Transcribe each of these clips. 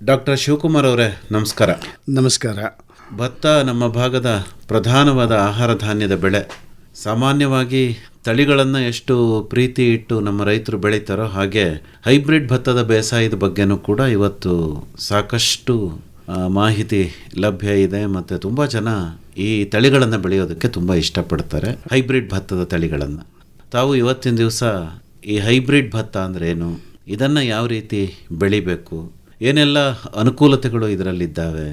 Doctor Shivakumar ಅವರೇ, ನಮಸ್ಕಾರ. ನಮಸ್ಕಾರ. ಭತ್ತ ನಮ್ಮ ಭಾಗದ ಪ್ರಧಾನವಾದ ಆಹಾರ ಧಾನ್ಯದ ಬೆಳೆ. ಸಾಮಾನ್ಯವಾಗಿ ತಳಿಗಳನ್ನು ಎಷ್ಟು ಪ್ರೀತಿ ಇಟ್ಟು ನಮ್ಮ ರೈತರು ಬೆಳೀತಾರೋ ಹಾಗೆ ಹೈಬ್ರಿಡ್ ಭತ್ತದ ಬೇಸಾಯದ ಬಗ್ಗೆನೂ ಕೂಡ ಇವತ್ತು ಸಾಕಷ್ಟು ಮಾಹಿತಿ ಲಭ್ಯ ಇದೆ. ಮತ್ತು ತುಂಬ ಜನ ಈ ತಳಿಗಳನ್ನು ಬೆಳೆಯೋದಕ್ಕೆ ತುಂಬ ಇಷ್ಟಪಡ್ತಾರೆ, ಹೈಬ್ರಿಡ್ ಭತ್ತದ ತಳಿಗಳನ್ನು. ತಾವು ಇವತ್ತಿನ ದಿವಸ ಈ ಹೈಬ್ರಿಡ್ ಭತ್ತ ಅಂದ್ರೇನು, ಇದನ್ನು ಯಾವ ರೀತಿ ಬೆಳಿಬೇಕು, ಏನೆಲ್ಲ ಅನುಕೂಲತೆಗಳು ಇದರಲ್ಲಿದ್ದಾವೆ,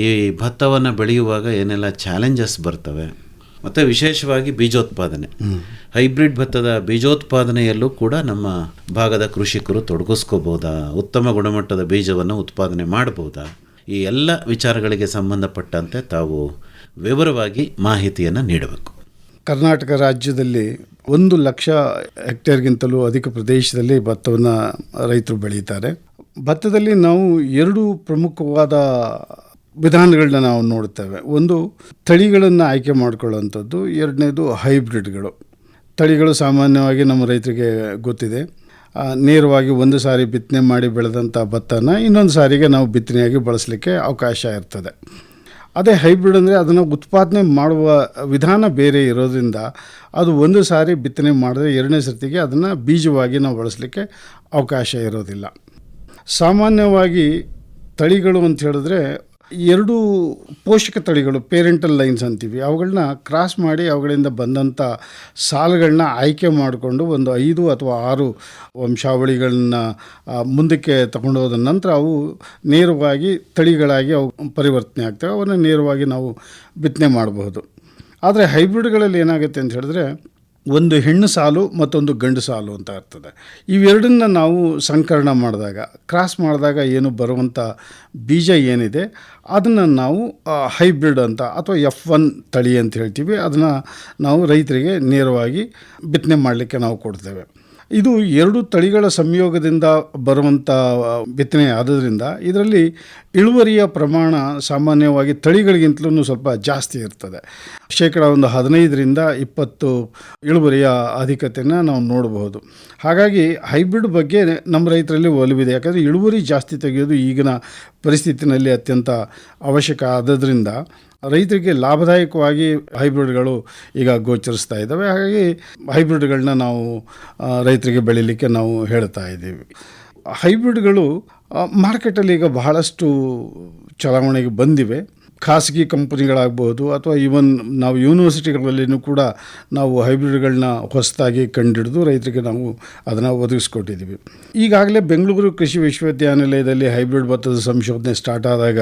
ಈ ಭತ್ತವನ್ನು ಬೆಳೆಯುವಾಗ ಏನೆಲ್ಲ ಚಾಲೆಂಜಸ್ ಬರ್ತವೆ, ಮತ್ತು ವಿಶೇಷವಾಗಿ ಬೀಜೋತ್ಪಾದನೆ, ಹೈಬ್ರಿಡ್ ಭತ್ತದ ಬೀಜೋತ್ಪಾದನೆಯಲ್ಲೂ ಕೂಡ ನಮ್ಮ ಭಾಗದ ಕೃಷಿಕರು ತೊಡಗಿಸ್ಕೋಬೋದಾ, ಉತ್ತಮ ಗುಣಮಟ್ಟದ ಬೀಜವನ್ನು ಉತ್ಪಾದನೆ ಮಾಡ್ಬೋದಾ, ಈ ಎಲ್ಲ ವಿಚಾರಗಳಿಗೆ ಸಂಬಂಧಪಟ್ಟಂತೆ ತಾವು ವಿವರವಾಗಿ ಮಾಹಿತಿಯನ್ನು ನೀಡಬೇಕು. ಕರ್ನಾಟಕ ರಾಜ್ಯದಲ್ಲಿ 1,00,000 ಹೆಕ್ಟೇರ್ಗಿಂತಲೂ ಅಧಿಕ ಪ್ರದೇಶದಲ್ಲಿ ಭತ್ತವನ್ನು ರೈತರು ಬೆಳೀತಾರೆ. ಭತ್ತದಲ್ಲಿ ನಾವು 2 ಪ್ರಮುಖವಾದ ವಿಧಾನಗಳನ್ನ ನಾವು ನೋಡ್ತೇವೆ. ಒಂದು, ತಳಿಗಳನ್ನು ಆಯ್ಕೆ ಮಾಡಿಕೊಳ್ಳುವಂಥದ್ದು. ಎರಡನೇದು ಹೈಬ್ರಿಡ್ಗಳು. ತಳಿಗಳು ಸಾಮಾನ್ಯವಾಗಿ ನಮ್ಮ ರೈತರಿಗೆ ಗೊತ್ತಿದೆ, ನೇರವಾಗಿ ಒಂದು ಸಾರಿ ಬಿತ್ತನೆ ಮಾಡಿ ಬೆಳೆದಂಥ ಭತ್ತನ ಇನ್ನೊಂದು ಸಾರಿಗೆ ನಾವು ಬಿತ್ತನೆಯಾಗಿ ಬಳಸಲಿಕ್ಕೆ ಅವಕಾಶ ಇರ್ತದೆ. ಅದೇ ಹೈಬ್ರಿಡ್ ಅಂದರೆ ಅದನ್ನು ಉತ್ಪಾದನೆ ಮಾಡುವ ವಿಧಾನ ಬೇರೆ ಇರೋದ್ರಿಂದ ಅದು ಒಂದು ಸಾರಿ ಬಿತ್ತನೆ ಮಾಡಿದ್ರೆ ಎರಡನೇ ಸರ್ತಿಗೆ ಅದನ್ನು ಬೀಜವಾಗಿ ನಾವು ಬಳಸಲಿಕ್ಕೆ ಅವಕಾಶ ಇರೋದಿಲ್ಲ. ಸಾಮಾನ್ಯವಾಗಿ ತಳಿಗಳು ಅಂತ ಹೇಳಿದ್ರೆ 2 ಪೋಷಕ ತಳಿಗಳು, ಪೇರೆಂಟಲ್ ಲೈನ್ಸ್ ಅಂತೀವಿ, ಅವುಗಳನ್ನ ಕ್ರಾಸ್ ಮಾಡಿ ಅವುಗಳಿಂದ ಬಂದಂಥ ಸಾಲುಗಳನ್ನ ಆಯ್ಕೆ ಮಾಡಿಕೊಂಡು ಒಂದು 5 ಅಥವಾ 6 ವಂಶಾವಳಿಗಳನ್ನ ಮುಂದಕ್ಕೆ ತಗೊಂಡು ಹೋದ ನಂತರ ಅವು ನೇರವಾಗಿ ತಳಿಗಳಾಗಿ ಅವು ಪರಿವರ್ತನೆ ಆಗ್ತವೆ. ಅವನ್ನು ನೇರವಾಗಿ ನಾವು ಬಿತ್ತನೆ ಮಾಡಬಹುದು. ಆದರೆ ಹೈಬ್ರಿಡ್ಗಳಲ್ಲಿ ಏನಾಗುತ್ತೆ ಅಂತ ಹೇಳಿದ್ರೆ, ಒಂದು ಹೆಣ್ಣು ಸಾಲು ಮತ್ತೊಂದು ಗಂಡು ಸಾಲು ಅಂತ ಇರ್ತದೆ. ಇವೆರಡನ್ನ ನಾವು ಸಂಕರಣ ಮಾಡಿದಾಗ, ಕ್ರಾಸ್ ಮಾಡಿದಾಗ ಏನು ಬರುವಂಥ ಬೀಜ ಏನಿದೆ ಅದನ್ನು ನಾವು ಹೈಬ್ರಿಡ್ ಅಂತ ಅಥವಾ F1 ತಳಿ ಅಂತ ಹೇಳ್ತೀವಿ. ಅದನ್ನು ನಾವು ರೈತರಿಗೆ ನೇರವಾಗಿ ಬಿತ್ತನೆ ಮಾಡಲಿಕ್ಕೆ ನಾವು ಕೊಡ್ತೇವೆ. ಇದು 2 ತಳಿಗಳ ಸಂಯೋಗದಿಂದ ಬರುವಂಥ ಬಿತ್ತನೆ ಆಗೋದ್ರಿಂದ ಇದರಲ್ಲಿ ಇಳುವರಿಯ ಪ್ರಮಾಣ ಸಾಮಾನ್ಯವಾಗಿ ತಳಿಗಳಿಗಿಂತಲೂ ಸ್ವಲ್ಪ ಜಾಸ್ತಿ ಇರ್ತದೆ. ಶೇಕಡ 15-20 ಇಳುವರಿಯ ಅಧಿಕತೆಯನ್ನು ನಾವು ನೋಡಬಹುದು. ಹಾಗಾಗಿ ಹೈಬ್ರಿಡ್ ಬಗ್ಗೆ ನಮ್ಮ ರೈತರಲ್ಲಿ ಒಲವಿದೆ. ಯಾಕಂದರೆ ಇಳುವರಿ ಜಾಸ್ತಿ ತೆಗೆಯೋದು ಈಗಿನ ಪರಿಸ್ಥಿತಿನಲ್ಲಿ ಅತ್ಯಂತ ಅವಶ್ಯಕ ಆದದ್ರಿಂದ ರೈತರಿಗೆ ಲಾಭದಾಯಕವಾಗಿ ಹೈಬ್ರಿಡ್ಗಳು ಈಗ ಗೋಚರಿಸ್ತಾ ಇದ್ದಾವೆ. ಹಾಗಾಗಿ ಹೈಬ್ರಿಡ್ಗಳನ್ನ ನಾವು ರೈತರಿಗೆ ಬೆಳೀಲಿಕ್ಕೆ ನಾವು ಹೇಳ್ತಾ ಇದ್ದೀವಿ. ಹೈಬ್ರಿಡ್ಗಳು ಮಾರ್ಕೆಟಲ್ಲಿ ಈಗ ಬಹಳಷ್ಟು ಚಲಾವಣೆಗೆ ಬಂದಿವೆ. ಖಾಸಗಿ ಕಂಪನಿಗಳಾಗಬಹುದು ಅಥವಾ ಈವನ್ ನಾವು ಯೂನಿವರ್ಸಿಟಿಗಳಲ್ಲಿಯೂ ಕೂಡ ನಾವು ಹೈಬ್ರಿಡ್ಗಳನ್ನ ಹೊಸದಾಗಿ ಕಂಡುಹಿಡಿದು ರೈತರಿಗೆ ನಾವು ಅದನ್ನು ಒದಗಿಸ್ಕೊಟ್ಟಿದ್ದೀವಿ. ಈಗಾಗಲೇ ಬೆಂಗಳೂರು ಕೃಷಿ ವಿಶ್ವವಿದ್ಯಾನಿಲಯದಲ್ಲಿ ಹೈಬ್ರಿಡ್ ಭತ್ತದ ಸಂಶೋಧನೆ ಸ್ಟಾರ್ಟ್ ಆದಾಗ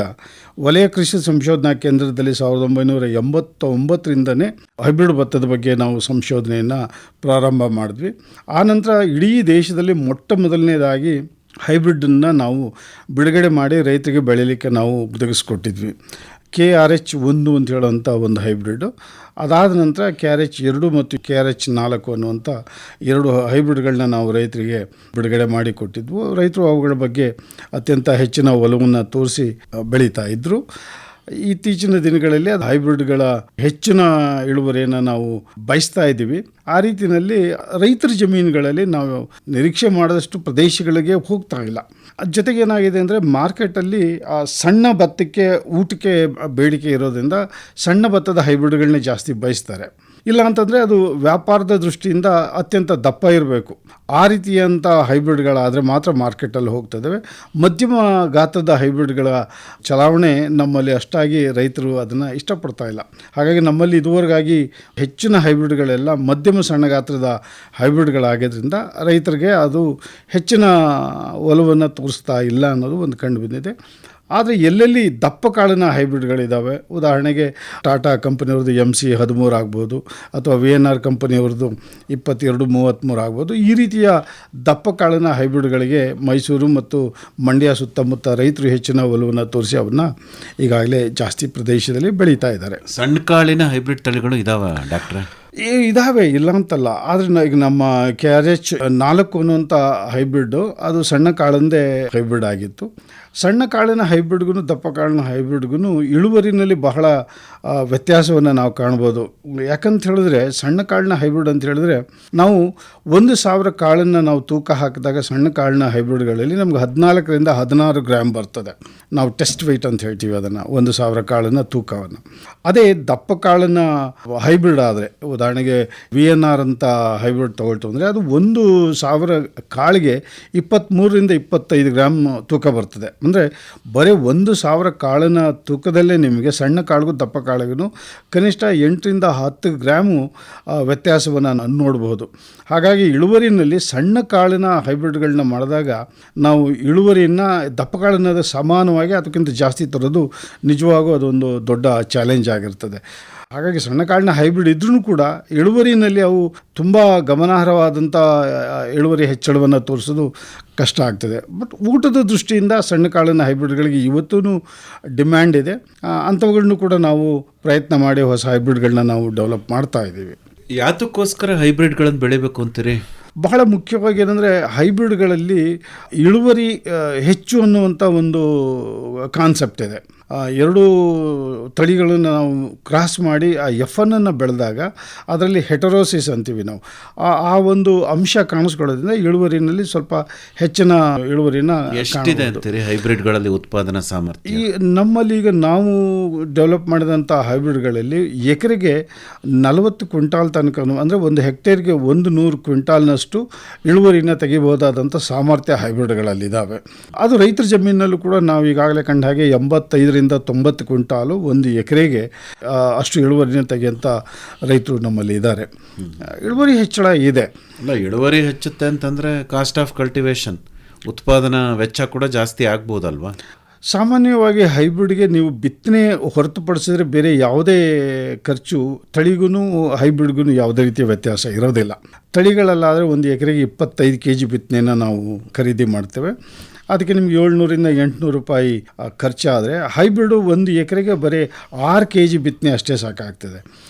ವಲಯ ಕೃಷಿ ಸಂಶೋಧನಾ ಕೇಂದ್ರದಲ್ಲಿ 1989ರಿಂದನೇ ಹೈಬ್ರಿಡ್ ಭತ್ತದ ಬಗ್ಗೆ ನಾವು ಸಂಶೋಧನೆಯನ್ನು ಪ್ರಾರಂಭ ಮಾಡಿದ್ವಿ. ಆನಂತರ ಇಡೀ ದೇಶದಲ್ಲಿ ಮೊದಲನೇದಾಗಿ ಹೈಬ್ರಿಡನ್ನು ನಾವು ಬಿಡುಗಡೆ ಮಾಡಿ ರೈತರಿಗೆ ಬೆಳೀಲಿಕ್ಕೆ ನಾವು ಒದಗಿಸ್ಕೊಟ್ಟಿದ್ವಿ. KRH1 ಅಂತ ಹೇಳುವಂಥ ಒಂದು ಹೈಬ್ರಿಡ್. ಅದಾದ ನಂತರ KRH2 ಮತ್ತು KRH4 ಅನ್ನುವಂಥ 2 ಹೈಬ್ರಿಡ್ಗಳನ್ನ ನಾವು ರೈತರಿಗೆ ಬಿಡುಗಡೆ ಮಾಡಿ ಕೊಟ್ಟಿದ್ವು. ರೈತರು ಅವುಗಳ ಬಗ್ಗೆ ಅತ್ಯಂತ ಹೆಚ್ಚಿನ ಒಲವನ್ನು ತೋರಿಸಿ ಬೆಳೀತಾ ಇದ್ದರು. ಇತ್ತೀಚಿನ ದಿನಗಳಲ್ಲಿ ಅದು ಹೈಬ್ರಿಡ್ಗಳ ಹೆಚ್ಚಿನ ಇಳುವರಿಯನ್ನು ನಾವು ಬಯಸ್ತಾ ಇದ್ದೀವಿ. ಆ ರೀತಿಯಲ್ಲಿ ರೈತರ ಜಮೀನುಗಳಲ್ಲಿ ನಾವು ನಿರೀಕ್ಷೆ ಮಾಡಿದಷ್ಟು ಪ್ರದೇಶಗಳಿಗೆ ಹೋಗ್ತಾ ಇಲ್ಲ. ಜೊತೆಗೆ ಏನಾಗಿದೆ ಅಂದರೆ, ಮಾರ್ಕೆಟಲ್ಲಿ ಸಣ್ಣ ಭತ್ತಕ್ಕೆ ಊಟಕ್ಕೆ ಬೇಡಿಕೆ ಇರೋದ್ರಿಂದ ಸಣ್ಣ ಭತ್ತದ ಹೈಬ್ರಿಡ್ಗಳನ್ನೇ ಜಾಸ್ತಿ ಬಯಸ್ತಾರೆ. ಇಲ್ಲ ಅಂತಂದರೆ ಅದು ವ್ಯಾಪಾರದ ದೃಷ್ಟಿಯಿಂದ ಅತ್ಯಂತ ದಪ್ಪ ಇರಬೇಕು. ಆ ರೀತಿಯಂಥ ಹೈಬ್ರಿಡ್ಗಳಾದರೆ ಮಾತ್ರ ಮಾರ್ಕೆಟಲ್ಲಿ ಹೋಗ್ತದೆ. ಮಧ್ಯಮ ಗಾತ್ರದ ಹೈಬ್ರಿಡ್ಗಳ ಚಲಾವಣೆ ನಮ್ಮಲ್ಲಿ ಅಷ್ಟಾಗಿ ರೈತರು ಅದನ್ನು ಇಷ್ಟಪಡ್ತಾ ಇಲ್ಲ. ಹಾಗಾಗಿ ನಮ್ಮಲ್ಲಿ ಇದುವರೆಗಾಗಿ ಹೆಚ್ಚಿನ ಹೈಬ್ರಿಡ್ಗಳೆಲ್ಲ ಮಧ್ಯಮ ಸಣ್ಣ ಗಾತ್ರದ ಹೈಬ್ರಿಡ್ಗಳಾಗೋದ್ರಿಂದ ರೈತರಿಗೆ ಅದು ಹೆಚ್ಚಿನ ಒಲವನ್ನು ತೋರಿಸ್ತಾ ಇಲ್ಲ ಅನ್ನೋದು ಒಂದು ಕಂಡು ಬಂದಿದೆ. ಆದರೆ ಎಲ್ಲೆಲ್ಲಿ ದಪ್ಪ ಕಾಳಿನ ಹೈಬ್ರಿಡ್ಗಳಿದ್ದಾವೆ, ಉದಾಹರಣೆಗೆ ಟಾಟಾ ಕಂಪನಿಯವ್ರದ್ದು MC13 ಆಗ್ಬೋದು ಅಥವಾ VNR ಕಂಪನಿಯವ್ರದ್ದು 2233 ಆಗ್ಬೋದು. ಈ ರೀತಿಯ ದಪ್ಪ ಕಾಳಿನ ಹೈಬ್ರಿಡ್ಗಳಿಗೆ ಮೈಸೂರು ಮತ್ತು ಮಂಡ್ಯ ಸುತ್ತಮುತ್ತ ರೈತರು ಹೆಚ್ಚಿನ ಒಲವನ್ನು ತೋರಿಸಿ ಅವನ್ನ ಈಗಾಗಲೇ ಜಾಸ್ತಿ ಪ್ರದೇಶದಲ್ಲಿ ಬೆಳೀತಾ ಇದ್ದಾರೆ. ಸಣ್ಣ ಕಾಳಿನ ಹೈಬ್ರಿಡ್ ತಳಿಗಳು ಇದಾವೆ ಡಾಕ್ಟ್ರೆ? ಇದಾವೆ, ಇಲ್ಲ ಅಂತಲ್ಲ. ಆದರೆ ಈಗ ನಮ್ಮ KRH4 ಅನ್ನುವಂಥ ಹೈಬ್ರಿಡ್ಡು ಅದು ಸಣ್ಣ ಕಾಳಂದೇ ಹೈಬ್ರಿಡ್ ಆಗಿತ್ತು. ಸಣ್ಣ ಕಾಳಿನ ಹೈಬ್ರಿಡ್ಗೂ ದಪ್ಪ ಕಾಳಿನ ಹೈಬ್ರಿಡ್ಗೂ ಇಳುವರಿನಲ್ಲಿ ಬಹಳ ವ್ಯತ್ಯಾಸವನ್ನು ನಾವು ಕಾಣ್ಬೋದು. ಯಾಕಂತ ಹೇಳಿದ್ರೆ ಸಣ್ಣ ಕಾಳಿನ ಹೈಬ್ರಿಡ್ ಅಂತ ಹೇಳಿದ್ರೆ ನಾವು 1,000 ಕಾಳನ್ನು ನಾವು ತೂಕ ಹಾಕಿದಾಗ ಸಣ್ಣ ಕಾಳಿನ ಹೈಬ್ರಿಡ್ಗಳಲ್ಲಿ ನಮ್ಗೆ 14ರಿಂದ 16 ಗ್ರಾಮ್ ಬರ್ತದೆ. ನಾವು ಟೆಸ್ಟ್ ವೆಯ್ಟ್ ಅಂತ ಹೇಳ್ತೀವಿ ಅದನ್ನು, 1,000 ಕಾಳಿನ ತೂಕವನ್ನು. ಅದೇ ದಪ್ಪ ಕಾಳಿನ ಹೈಬ್ರಿಡ್ ಆದರೆ ಉದಾಹರಣೆಗೆ VNR ಅಂತ ಹೈಬ್ರಿಡ್ ತೊಗೊಳ್ತು ಅಂದರೆ ಅದು 1,000 ಕಾಳಿಗೆ 23ರಿಂದ 25 ಗ್ರಾಮ್ ತೂಕ ಬರ್ತದೆ. ಅಂದರೆ ಬರೀ 1,000 ಕಾಳಿನ ತೂಕದಲ್ಲೇ ನಿಮಗೆ ಸಣ್ಣ ಕಾಳಿಗೂ ದಪ್ಪ ಕಾಳಿಗೂ ಕನಿಷ್ಠ 8ರಿಂದ 10 ಗ್ರಾಮು ವ್ಯತ್ಯಾಸವನ್ನು ನೋಡಬಹುದು. ಹಾಗಾಗಿ ಇಳುವರಿನಲ್ಲಿ ಸಣ್ಣ ಕಾಳಿನ ಹೈಬ್ರಿಡ್ಗಳನ್ನ ಮಾಡಿದಾಗ ನಾವು ಇಳುವರಿಯನ್ನು ದಪ್ಪ ಕಾಳಿನ ಸಮಾನವಾಗಿ ಅದಕ್ಕಿಂತ ಜಾಸ್ತಿ ತರೋದು ನಿಜವಾಗೂ ಅದೊಂದು ದೊಡ್ಡ ಚಾಲೆಂಜ್ ಆಗಿರ್ತದೆ. ಹಾಗಾಗಿ ಸಣ್ಣ ಕಾಳಿನ ಹೈಬ್ರಿಡ್ ಇದ್ರೂ ಕೂಡ ಇಳುವರಿನಲ್ಲಿ ಅವು ತುಂಬ ಗಮನಾರ್ಹವಾದಂಥ ಇಳುವರಿ ಹೆಚ್ಚಳವನ್ನು ತೋರಿಸೋದು ಕಷ್ಟ ಆಗ್ತದೆ. ಬಟ್ ಊಟದ ದೃಷ್ಟಿಯಿಂದ ಸಣ್ಣ ಕಾಳಿನ ಹೈಬ್ರಿಡ್ಗಳಿಗೆ ಇವತ್ತೂ ಡಿಮ್ಯಾಂಡ್ ಇದೆ. ಅಂಥವುಗಳನ್ನು ಕೂಡ ನಾವು ಪ್ರಯತ್ನ ಮಾಡಿ ಹೊಸ ಹೈಬ್ರಿಡ್ಗಳನ್ನ ನಾವು ಡೆವಲಪ್ ಮಾಡ್ತಾ ಇದ್ದೀವಿ. ಯಾತಕ್ಕೋಸ್ಕರ ಹೈಬ್ರಿಡ್ಗಳನ್ನು ಬೆಳಿಬೇಕು ಅಂತೀರಿ? ಬಹಳ ಮುಖ್ಯವಾಗಿ ಏನಂದರೆ ಹೈಬ್ರಿಡ್ಗಳಲ್ಲಿ ಇಳುವರಿ ಹೆಚ್ಚು ಅನ್ನುವಂಥ ಒಂದು ಕಾನ್ಸೆಪ್ಟ್ ಇದೆ. ಎರಡೂ ತಳಿಗಳನ್ನು ನಾವು ಕ್ರಾಸ್ ಮಾಡಿ ಆ ಎಫ್ಅನ್ನು ಬೆಳೆದಾಗ ಅದರಲ್ಲಿ ಹೆಟರೋಸಿಸ್ ಅಂತೀವಿ ನಾವು, ಆ ಒಂದು ಅಂಶ ಕಾಣಿಸ್ಕೊಳ್ಳೋದ್ರಿಂದ ಇಳುವರಿನಲ್ಲಿ ಸ್ವಲ್ಪ ಹೆಚ್ಚಿನ ಇಳುವರಿನ ಎಷ್ಟಿದೆ ಅಂತೀರಿ ಹೈಬ್ರಿಡ್ಗಳಲ್ಲಿ ಉತ್ಪಾದನಾ ಸಾಮರ್ಥ್ಯ? ಈ ನಮ್ಮಲ್ಲಿ ಈಗ ನಾವು ಡೆವಲಪ್ ಮಾಡಿದಂಥ ಹೈಬ್ರಿಡ್ಗಳಲ್ಲಿ ಎಕರೆಗೆ 40 ಕ್ವಿಂಟಾಲ್ ತನಕ, ಅಂದರೆ ಒಂದು ಹೆಕ್ಟೇರ್ಗೆ 100 ಕ್ವಿಂಟಾಲ್ನಷ್ಟು ಇಳುವರಿನ ತೆಗಿಬಹುದಾದಂಥ ಸಾಮರ್ಥ್ಯ ಹೈಬ್ರಿಡ್ಗಳಲ್ಲಿದ್ದಾವೆ. ಅದು ರೈತರ ಜಮೀನಲ್ಲೂ ಕೂಡ ನಾವು ಈಗಾಗಲೇ ಕಂಡ ಹಾಗೆ 85ರಿಂದ 90 ಕ್ವಿಂಟಾಲು ಒಂದು ಎಕರೆಗೆ ಅಷ್ಟು ಇಳುವರಿನ ತೆಗೆಯುವಂಥ ರೈತರು ನಮ್ಮಲ್ಲಿ ಇದ್ದಾರೆ. ಇಳುವರಿ ಹೆಚ್ಚಳ ಇದೆ. ಅಲ್ಲ, ಇಳುವರಿ ಹೆಚ್ಚುತ್ತೆ ಅಂತಂದರೆ ಕಾಸ್ಟ್ ಆಫ್ ಕಲ್ಟಿವೇಷನ್, ಉತ್ಪಾದನಾ ವೆಚ್ಚ ಕೂಡ ಜಾಸ್ತಿ ಆಗ್ಬೋದಲ್ವಾ? ಸಾಮಾನ್ಯವಾಗಿ ಹೈಬ್ರಿಡ್ಗೆ ನೀವು ಬಿತ್ತನೆ ಹೊರತುಪಡಿಸಿದ್ರೆ ಬೇರೆ ಯಾವುದೇ ಖರ್ಚು ತಳಿಗೂ ಹೈಬ್ರಿಡ್ಗೂ ಯಾವುದೇ ರೀತಿಯ ವ್ಯತ್ಯಾಸ ಇರೋದಿಲ್ಲ. ತಳಿಗಳಲ್ಲಾದರೆ ಒಂದು ಎಕರೆಗೆ 25 kg ಬಿತ್ತನೆನ ನಾವು ಖರೀದಿ ಮಾಡ್ತೇವೆ. ಅದಕ್ಕೆ ನಿಮ್ಗೆ 700ರಿಂದ 800 ರೂಪಾಯಿ ಖರ್ಚಾದರೆ ಹೈಬ್ರಿಡು ಒಂದು ಎಕರೆಗೆ ಬರೀ 6 kg ಬಿತ್ತನೆ ಅಷ್ಟೇ ಸಾಕಾಗ್ತದೆ.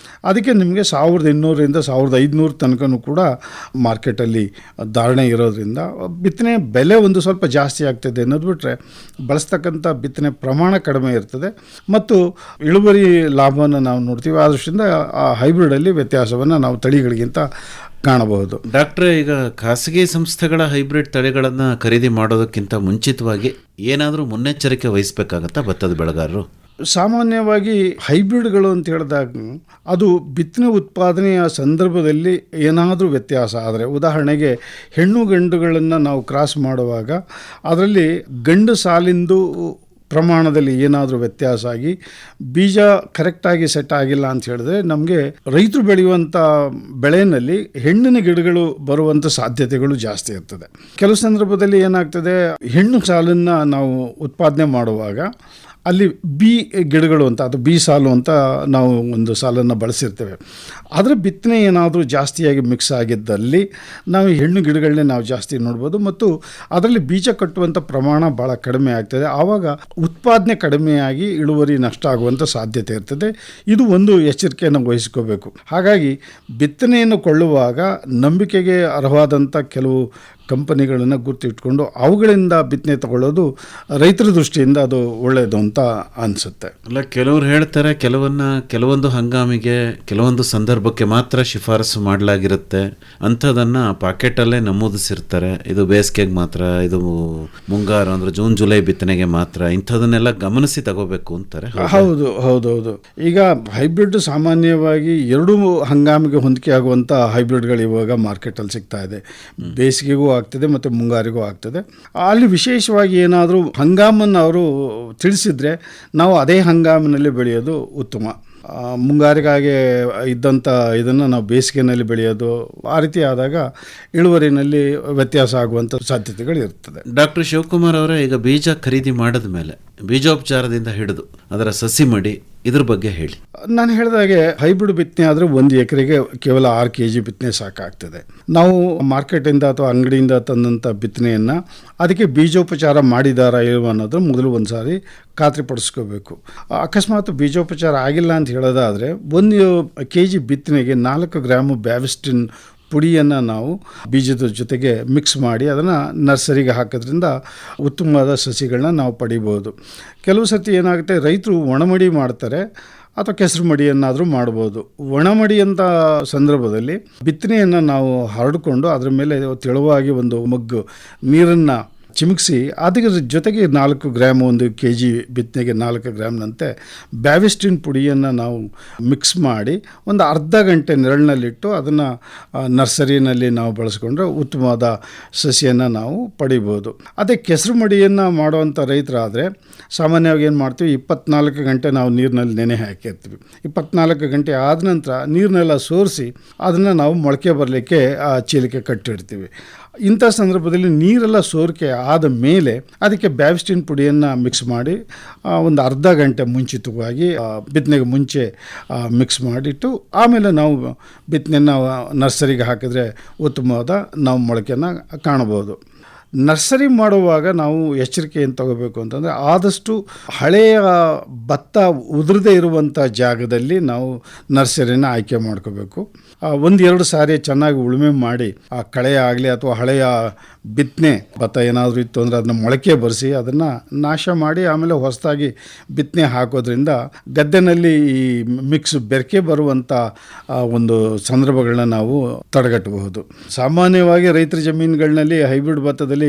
ಅದಕ್ಕೆ ನಿಮಗೆ 1,200ರಿಂದ 1,500 ತನಕನೂ ಕೂಡ ಮಾರ್ಕೆಟಲ್ಲಿ ಧಾರಣೆ ಇರೋದ್ರಿಂದ ಬಿತ್ತನೆ ಬೆಲೆ ಒಂದು ಸ್ವಲ್ಪ ಜಾಸ್ತಿ ಆಗ್ತದೆ ಅನ್ನೋದು ಬಿಟ್ಟರೆ ಬಳಸ್ತಕ್ಕಂಥ ಬಿತ್ತನೆ ಪ್ರಮಾಣ ಕಡಿಮೆ ಇರ್ತದೆ ಮತ್ತು ಇಳುವರಿ ಲಾಭವನ್ನು ನಾವು ನೋಡ್ತೀವಿ. ಆ ದೃಷ್ಟಿಯಿಂದ ಆ ಹೈಬ್ರಿಡಲ್ಲಿ ವ್ಯತ್ಯಾಸವನ್ನು ನಾವು ತಳಿಗಳಿಗಿಂತ ಕಾಣಬಹುದು. ಡಾಕ್ಟ್ರೇ, ಈಗ ಖಾಸಗಿ ಸಂಸ್ಥೆಗಳ ಹೈಬ್ರಿಡ್ ತಳಿಗಳನ್ನು ಖರೀದಿ ಮಾಡೋದಕ್ಕಿಂತ ಮುಂಚಿತವಾಗಿ ಏನಾದರೂ ಮುನ್ನೆಚ್ಚರಿಕೆ ವಹಿಸಬೇಕಾಗತ್ತಾ ಭತ್ತದ ಬೆಳೆಗಾರರು? ಸಾಮಾನ್ಯವಾಗಿ ಹೈಬ್ರಿಡ್ಗಳು ಅಂತ ಹೇಳಿದಾಗ ಅದು ಬಿತ್ತನೆ ಉತ್ಪಾದನೆಯ ಸಂದರ್ಭದಲ್ಲಿ ಏನಾದರೂ ವ್ಯತ್ಯಾಸ ಆದರೆ, ಉದಾಹರಣೆಗೆ ಹೆಣ್ಣು ಗಂಡುಗಳನ್ನು ನಾವು ಕ್ರಾಸ್ ಮಾಡುವಾಗ ಅದರಲ್ಲಿ ಗಂಡು ಸಾಲಿಂದು ಪ್ರಮಾಣದಲ್ಲಿ ಏನಾದರೂ ವ್ಯತ್ಯಾಸ ಆಗಿ ಬೀಜ ಕರೆಕ್ಟಾಗಿ ಸೆಟ್ ಆಗಿಲ್ಲ ಅಂತ ಹೇಳಿದ್ರೆ ನಮಗೆ ರೈತರು ಬೆಳೆಯುವಂಥ ಬೆಳೆಯಲ್ಲಿ ಹೆಣ್ಣಿನ ಗಿಡಗಳು ಬರುವಂಥ ಸಾಧ್ಯತೆಗಳು ಜಾಸ್ತಿ ಇರ್ತದೆ. ಕೆಲವು ಸಂದರ್ಭದಲ್ಲಿ ಏನಾಗ್ತದೆ, ಹೆಣ್ಣು ಸಾಲನ್ನು ನಾವು ಉತ್ಪಾದನೆ ಮಾಡುವಾಗ ಅಲ್ಲಿ ಬಿ ಗಿಡಗಳು ಅಂತ, ಅದು ಬಿ ಸಾಲು ಅಂತ ನಾವು ಒಂದು ಸಾಲನ್ನು ಬಳಸಿರ್ತೇವೆ. ಅದರ ಬಿತ್ತನೆ ಏನಾದರೂ ಜಾಸ್ತಿಯಾಗಿ ಮಿಕ್ಸ್ ಆಗಿದ್ದಲ್ಲಿ ನಾವು ಹೆಣ್ಣು ಗಿಡಗಳನ್ನೇ ನಾವು ಜಾಸ್ತಿ ನೋಡ್ಬೋದು ಮತ್ತು ಅದರಲ್ಲಿ ಬೀಜ ಕಟ್ಟುವಂಥ ಪ್ರಮಾಣ ಭಾಳ ಕಡಿಮೆ ಆಗ್ತದೆ. ಆವಾಗ ಉತ್ಪಾದನೆ ಕಡಿಮೆಯಾಗಿ ಇಳುವರಿ ನಷ್ಟ ಆಗುವಂಥ ಸಾಧ್ಯತೆ ಇರ್ತದೆ. ಇದು ಒಂದು ಎಚ್ಚರಿಕೆಯನ್ನು ವಹಿಸ್ಕೋಬೇಕು. ಹಾಗಾಗಿ ಬಿತ್ತನೆಯನ್ನು ಕೊಳ್ಳುವಾಗ ನಂಬಿಕೆಗೆ ಅರ್ಹವಾದಂಥ ಕೆಲವು ಕಂಪನಿಗಳನ್ನು ಗುರ್ತಿಟ್ಕೊಂಡು ಅವುಗಳಿಂದ ಬಿತ್ತನೆ ತಗೊಳ್ಳೋದು ರೈತರ ದೃಷ್ಟಿಯಿಂದ ಅದು ಒಳ್ಳೆಯದು ಅಂತ ಅನಿಸುತ್ತೆ. ಅಲ್ಲ, ಕೆಲವರು ಹೇಳ್ತಾರೆ ಕೆಲವೊಂದು ಹಂಗಾಮಿಗೆ ಕೆಲವೊಂದು ಸಂದರ್ಭಕ್ಕೆ ಮಾತ್ರ ಶಿಫಾರಸು ಮಾಡಲಾಗಿರುತ್ತೆ, ಅಂಥದನ್ನು ಪಾಕೆಟಲ್ಲೇ ನಮೂದಿಸಿರ್ತಾರೆ. ಇದು ಬೇಸಿಗೆಗೆ ಮಾತ್ರ, ಇದು ಮುಂಗಾರು ಅಂದರೆ ಜೂನ್ ಜುಲೈ ಬಿತ್ತನೆಗೆ ಮಾತ್ರ, ಇಂಥದನ್ನೆಲ್ಲ ಗಮನಿಸಿ ತಗೋಬೇಕು ಅಂತಾರೆ. ಹೌದು. ಈಗ ಹೈಬ್ರಿಡ್ ಸಾಮಾನ್ಯವಾಗಿ ಎರಡೂ ಹಂಗಾಮಿಗೆ ಹೊಂದಿಕೆ ಆಗುವಂಥ ಹೈಬ್ರಿಡ್ಗಳು ಇವಾಗ ಮಾರ್ಕೆಟಲ್ಲಿ ಸಿಗ್ತಾ ಇದೆ. ಬೇಸಿಗೆಗೂ ಆಗ್ತದೆ ಮತ್ತು ಮುಂಗಾರಿಗೂ ಆಗ್ತದೆ. ಅಲ್ಲಿ ವಿಶೇಷವಾಗಿ ಏನಾದರೂ ಹಂಗಾಮನ್ನು ಅವರು ತಿಳಿಸಿದರೆ ನಾವು ಅದೇ ಹಂಗಾಮಿನಲ್ಲಿ ಬೆಳೆಯೋದು ಉತ್ತಮ. ಮುಂಗಾರಿಗಾಗಿ ಇದ್ದಂಥ ಇದನ್ನು ನಾವು ಬೇಸಿಗೆನಲ್ಲಿ ಬೆಳೆಯೋದು, ಆ ರೀತಿ ಆದಾಗ ಇಳುವರಿನಲ್ಲಿ ವ್ಯತ್ಯಾಸ ಆಗುವಂಥ ಸಾಧ್ಯತೆಗಳು ಇರ್ತದೆ. ಡಾಕ್ಟರ್ ಶಿವಕುಮಾರ್ ಅವರೇ, ಈಗ ಬೀಜ ಖರೀದಿ ಮಾಡಿದ ಮೇಲೆ ಬೀಜೋಪಚಾರದಿಂದ ಹಿಡಿದು ಅದರ ಸಸಿ ಮಡಿ ಇದ್ರ ಬಗ್ಗೆ ಹೇಳಿ. ನಾನು ಹೇಳಿದಾಗೆ ಹೈಬ್ರಿಡ್ ಬಿತ್ತನೆ ಆದರೆ ಒಂದು ಎಕರೆಗೆ ಕೇವಲ 6 kg ಬಿತ್ತನೆ ಸಾಕಾಗ್ತದೆ. ನಾವು ಮಾರ್ಕೆಟಿಂದ ಅಥವಾ ಅಂಗಡಿಯಿಂದ ತಂದಂಥ ಬಿತ್ತನೆಯನ್ನು ಅದಕ್ಕೆ ಬೀಜೋಪಚಾರ ಮಾಡಿದಾರಾ ಇಲ್ವ ಅನ್ನೋದು ಮೊದಲು ಒಂದು ಸಾರಿ ಖಾತ್ರಿಪಡಿಸ್ಕೋಬೇಕು. ಅಕಸ್ಮಾತ್ ಬೀಜೋಪಚಾರ ಆಗಿಲ್ಲ ಅಂತ ಹೇಳೋದಾದರೆ 1 kg ಬಿತ್ತನೆಗೆ 4 ಗ್ರಾಮು ಬ್ಯಾವಿಸ್ಟಿನ್ ಪುಡಿಯನ್ನು ನಾವು ಬೀಜದ ಜೊತೆಗೆ ಮಿಕ್ಸ್ ಮಾಡಿ ಅದನ್ನು ನರ್ಸರಿಗೆ ಹಾಕೋದ್ರಿಂದ ಉತ್ತಮವಾದ ಸಸಿಗಳನ್ನ ನಾವು ಪಡಿಬೋದು. ಕೆಲವು ಸರ್ತಿ ಏನಾಗುತ್ತೆ, ರೈತರು ಒಣಮಡಿ ಮಾಡ್ತಾರೆ ಅಥವಾ ಕೆಸರು ಮಡಿಯನ್ನಾದರೂ ಮಾಡ್ಬೋದು. ಒಣಮಡಿ ಅಂತ ಸಂದರ್ಭದಲ್ಲಿ ಬಿತ್ತನೆಯನ್ನು ನಾವು ಹರಡಿಕೊಂಡು ಅದರ ಮೇಲೆ ತೆಳುವಾಗಿ ಒಂದು ಮಗ್ಗು ನೀರನ್ನು ಚಿಮುಕಿಸಿ ಅದರ ಜೊತೆಗೆ 4 ಗ್ರಾಮ್, 1 kg ಬಿತ್ತನೆಗೆ 4 ಗ್ರಾಮ್ನಂತೆ ಬ್ಯಾವಿಸ್ಟಿನ್ ಪುಡಿಯನ್ನು ನಾವು ಮಿಕ್ಸ್ ಮಾಡಿ ಒಂದು ಅರ್ಧ ಗಂಟೆ ನೆರಳಿನಲ್ಲಿಟ್ಟು ಅದನ್ನು ನರ್ಸರಿನಲ್ಲಿ ನಾವು ಬಳಸ್ಕೊಂಡ್ರೆ ಉತ್ತಮವಾದ ಸಸಿಯನ್ನು ನಾವು ಪಡಿಬೋದು. ಅದೇ ಕೆಸರು ಮಡಿಯನ್ನು ಮಾಡುವಂಥ ರೈತರಾದರೆ ಸಾಮಾನ್ಯವಾಗಿ ಏನು ಮಾಡ್ತೀವಿ, 24 ಗಂಟೆ ನಾವು ನೀರಿನಲ್ಲಿ ನೆನೆ ಹಾಕಿರ್ತೀವಿ. 24 ಗಂಟೆ ಆದ ನಂತರ ನೀರನ್ನೆಲ್ಲ ಸೋರಿಸಿ ಅದನ್ನು ನಾವು ಮೊಳಕೆ ಬರಲಿಕ್ಕೆ ಆ ಚೀಲಕ್ಕೆ ಕಟ್ಟಿಡ್ತೀವಿ. ಇಂಥ ಸಂದರ್ಭದಲ್ಲಿ ನೀರೆಲ್ಲ ಸೋರಿಕೆ ಆದ ಮೇಲೆ ಅದಕ್ಕೆ ಬ್ಯಾವಿಸ್ಟಿನ್ ಪುಡಿಯನ್ನು ಮಿಕ್ಸ್ ಮಾಡಿ ಒಂದು ಅರ್ಧ ಗಂಟೆ ಮುಂಚಿತವಾಗಿ ಬಿತ್ತನೆಗೆ ಮುಂಚೆ ಮಿಕ್ಸ್ ಮಾಡಿಟ್ಟು ಆಮೇಲೆ ನಾವು ಬಿತ್ತನೆಯನ್ನು ನರ್ಸರಿಗೆ ಹಾಕಿದರೆ ಉತ್ತಮವಾದ ನಾವು ಮೊಳಕೆಯನ್ನು ಕಾಣಬಹುದು. ನರ್ಸರಿ ಮಾಡುವಾಗ ನಾವು ಎಚ್ಚರಿಕೆ ಏನು ತಗೋಬೇಕು ಅಂತಂದರೆ, ಆದಷ್ಟು ಹಳೆಯ ಭತ್ತ ಉದುರದೇ ಇರುವಂಥ ಜಾಗದಲ್ಲಿ ನಾವು ನರ್ಸರಿನ ಆಯ್ಕೆ ಮಾಡ್ಕೋಬೇಕು. 1-2 ಸಾರಿ ಚೆನ್ನಾಗಿ ಉಳುಮೆ ಮಾಡಿ ಆ ಕಳೆ ಆಗಲಿ ಅಥವಾ ಹಳೆಯ ಬಿತ್ತನೆ ಭತ್ತ ಏನಾದರೂ ಇತ್ತು ಅಂದರೆ ಅದನ್ನ ಮೊಳಕೆ ಬರೆಸಿ ಅದನ್ನು ನಾಶ ಮಾಡಿ ಆಮೇಲೆ ಹೊಸದಾಗಿ ಬಿತ್ತನೆ ಹಾಕೋದ್ರಿಂದ ಗದ್ದೆನಲ್ಲಿ ಈ ಮಿಕ್ಸ್ ಬೆರಕೆ ಬರುವಂಥ ಒಂದು ಸಂದರ್ಭಗಳನ್ನ ನಾವು ತಡೆಗಟ್ಟಬಹುದು. ಸಾಮಾನ್ಯವಾಗಿ ರೈತರ ಜಮೀನುಗಳಲ್ಲಿ ಹೈಬ್ರಿಡ್ ಭತ್ತದಲ್ಲಿ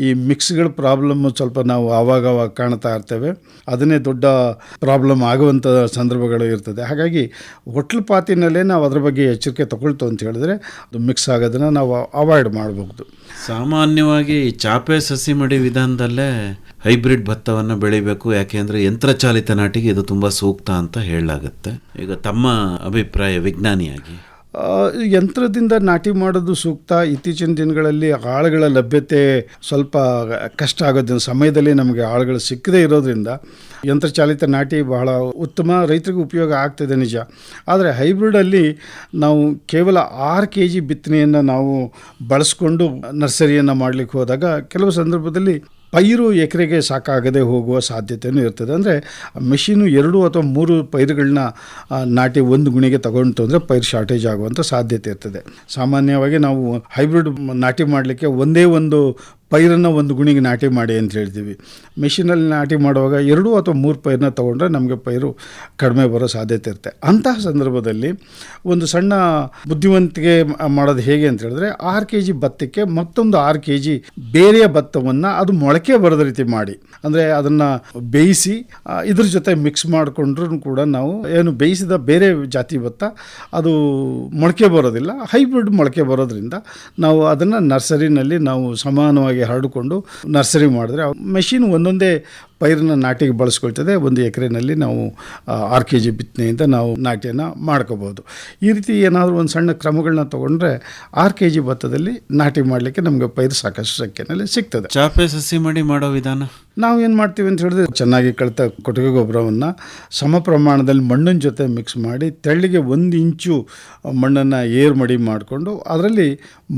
ಈ ಮಿಕ್ಸ್ಗಳ ಪ್ರಾಬ್ಲಮ್ ಸ್ವಲ್ಪ ನಾವು ಆವಾಗ ಕಾಣ್ತಾ ಇರ್ತೇವೆ. ಅದನ್ನೇ ದೊಡ್ಡ ಪ್ರಾಬ್ಲಮ್ ಆಗುವಂಥ ಸಂದರ್ಭಗಳು ಇರ್ತದೆ. ಹಾಗಾಗಿ ಹೊಟ್ಲು ಪಾತಿನಲ್ಲೇ ನಾವು ಅದ್ರ ಬಗ್ಗೆ ಎಚ್ಚರಿಕೆ ತಗೊಳ್ತು ಅಂತ ಹೇಳಿದ್ರೆ ಅದು ಮಿಕ್ಸ್ ಆಗೋದನ್ನು ನಾವು ಅವಾಯ್ಡ್ ಮಾಡಬಹುದು. ಸಾಮಾನ್ಯವಾಗಿ ಚಾಪೆ ಸಸಿ ಮಡಿ ವಿಧಾನದಲ್ಲೇ ಹೈಬ್ರಿಡ್ ಭತ್ತವನ್ನು ಬೆಳಿಬೇಕು, ಯಾಕೆಂದರೆ ಯಂತ್ರಚಾಲಿತ ನಾಟಿಗೆ ಇದು ತುಂಬ ಸೂಕ್ತ ಅಂತ ಹೇಳಲಾಗುತ್ತೆ. ಈಗ ತಮ್ಮ ಅಭಿಪ್ರಾಯ ವಿಜ್ಞಾನಿಯಾಗಿ? ಯಂತ್ರದಿಂದ ನಾಟಿ ಮಾಡೋದು ಸೂಕ್ತ. ಇತ್ತೀಚಿನ ದಿನಗಳಲ್ಲಿ ಆಳುಗಳ ಲಭ್ಯತೆ ಸ್ವಲ್ಪ ಕಷ್ಟ ಆಗೋದ್ರಿಂದ, ಸಮಯದಲ್ಲಿ ನಮಗೆ ಆಳುಗಳು ಸಿಕ್ಕದೇ ಇರೋದ್ರಿಂದ ಯಂತ್ರಚಾಲಿತ ನಾಟಿ ಬಹಳ ಉತ್ತಮ, ರೈತರಿಗೂ ಉಪಯೋಗ ಆಗ್ತದೆ ನಿಜ. ಆದರೆ ಹೈಬ್ರಿಡಲ್ಲಿ ನಾವು ಕೇವಲ 6 kg ಬಿತ್ತನೆಯನ್ನು ನಾವು ಬಳಸ್ಕೊಂಡು ನರ್ಸರಿಯನ್ನು ಮಾಡಲಿಕ್ಕೆ ಹೋದಾಗ ಕೆಲವು ಸಂದರ್ಭದಲ್ಲಿ ಪೈರು ಎಕರೆಗೆ ಸಾಕಾಗದೆ ಹೋಗುವ ಸಾಧ್ಯತೆಯೂ ಇರ್ತದೆ. ಅಂದರೆ ಮೆಷಿನು 2 ಅಥವಾ 3 ಪೈರುಗಳನ್ನ ನಾಟಿ ಒಂದು ಗುಣಿಗೆ ತಗೊಂಡು ಅಂದರೆ ಪೈರು ಶಾರ್ಟೇಜ್ ಆಗುವಂಥ ಸಾಧ್ಯತೆ ಇರ್ತದೆ. ಸಾಮಾನ್ಯವಾಗಿ ನಾವು ಹೈಬ್ರಿಡ್ ನಾಟಿ ಮಾಡಲಿಕ್ಕೆ ಒಂದೇ ಒಂದು ಪೈರನ್ನು ಒಂದು ಗುಣಿಗೆ ನಾಟಿ ಮಾಡಿ ಅಂತ ಹೇಳ್ತೀವಿ. ಮೆಷಿನಲ್ಲಿ ನಾಟಿ ಮಾಡುವಾಗ 2 ಅಥವಾ 3 ಪೈರನ್ನ ತೊಗೊಂಡ್ರೆ ನಮಗೆ ಪೈರು ಕಡಿಮೆ ಬರೋ ಸಾಧ್ಯತೆ ಇರುತ್ತೆ. ಅಂತಹ ಸಂದರ್ಭದಲ್ಲಿ ಒಂದು ಸಣ್ಣ ಬುದ್ಧಿವಂತಿಕೆ ಮಾಡೋದು ಹೇಗೆ ಅಂತ ಹೇಳಿದ್ರೆ, 6 kg ಭತ್ತಕ್ಕೆ ಮತ್ತೊಂದು 6 kg ಬೇರೆಯ ಭತ್ತವನ್ನು ಅದು ಮೊಳಕೆ ಬರೋದ ರೀತಿ ಮಾಡಿ, ಅಂದರೆ ಅದನ್ನು ಬೇಯಿಸಿ ಇದ್ರ ಜೊತೆ ಮಿಕ್ಸ್ ಮಾಡಿಕೊಂಡ್ರೂ ಕೂಡ ನಾವು ಏನು ಬೇಯಿಸಿದ ಬೇರೆ ಜಾತಿ ಭತ್ತ ಅದು ಮೊಳಕೆ ಬರೋದಿಲ್ಲ. ಹೈಬ್ರಿಡ್ ಮೊಳಕೆ ಬರೋದ್ರಿಂದ ನಾವು ಅದನ್ನು ನರ್ಸರಿನಲ್ಲಿ ನಾವು ಸಮಾನವಾಗಿ ಹರಡಿಕೊಂಡು ನರ್ಸರಿ ಮಾಡಿದ್ರೆ ಮೆಷಿನ್ ಒಂದೊಂದೇ ಪೈರನ್ನ ನಾಟಿಗೆ ಬಳಸ್ಕೊಳ್ತದೆ. 1 ಎಕರೆನಲ್ಲಿ ನಾವು 6 kg ಬಿತ್ತನೆಯಿಂದ ನಾವು ನಾಟಿಯನ್ನು ಮಾಡ್ಕೋಬೋದು. ಈ ರೀತಿ ಏನಾದರೂ ಒಂದು ಸಣ್ಣ ಕ್ರಮಗಳನ್ನ ತೊಗೊಂಡ್ರೆ 6 kg ಭತ್ತದಲ್ಲಿ ನಾಟಿ ಮಾಡಲಿಕ್ಕೆ ನಮಗೆ ಪೈರು ಸಾಕಷ್ಟು ಸಂಖ್ಯೆಯಲ್ಲಿ ಸಿಗ್ತದೆ. ಚಾಪೆ ಸಸಿ ಮಡಿ ಮಾಡೋ ವಿಧಾನ ನಾವು ಏನು ಮಾಡ್ತೀವಿ ಅಂತ ಹೇಳಿದ್ರೆ, ಚೆನ್ನಾಗಿ ಕಳೆದ ಕೊಟ್ಟಿಗೆ ಗೊಬ್ಬರವನ್ನು ಸಮ ಪ್ರಮಾಣದಲ್ಲಿ ಮಣ್ಣಿನ ಜೊತೆ ಮಿಕ್ಸ್ ಮಾಡಿ ತೆಳ್ಳಿಗೆ 1 ಇಂಚು ಮಣ್ಣನ್ನು ಏರು ಮಡಿ ಮಾಡಿಕೊಂಡು ಅದರಲ್ಲಿ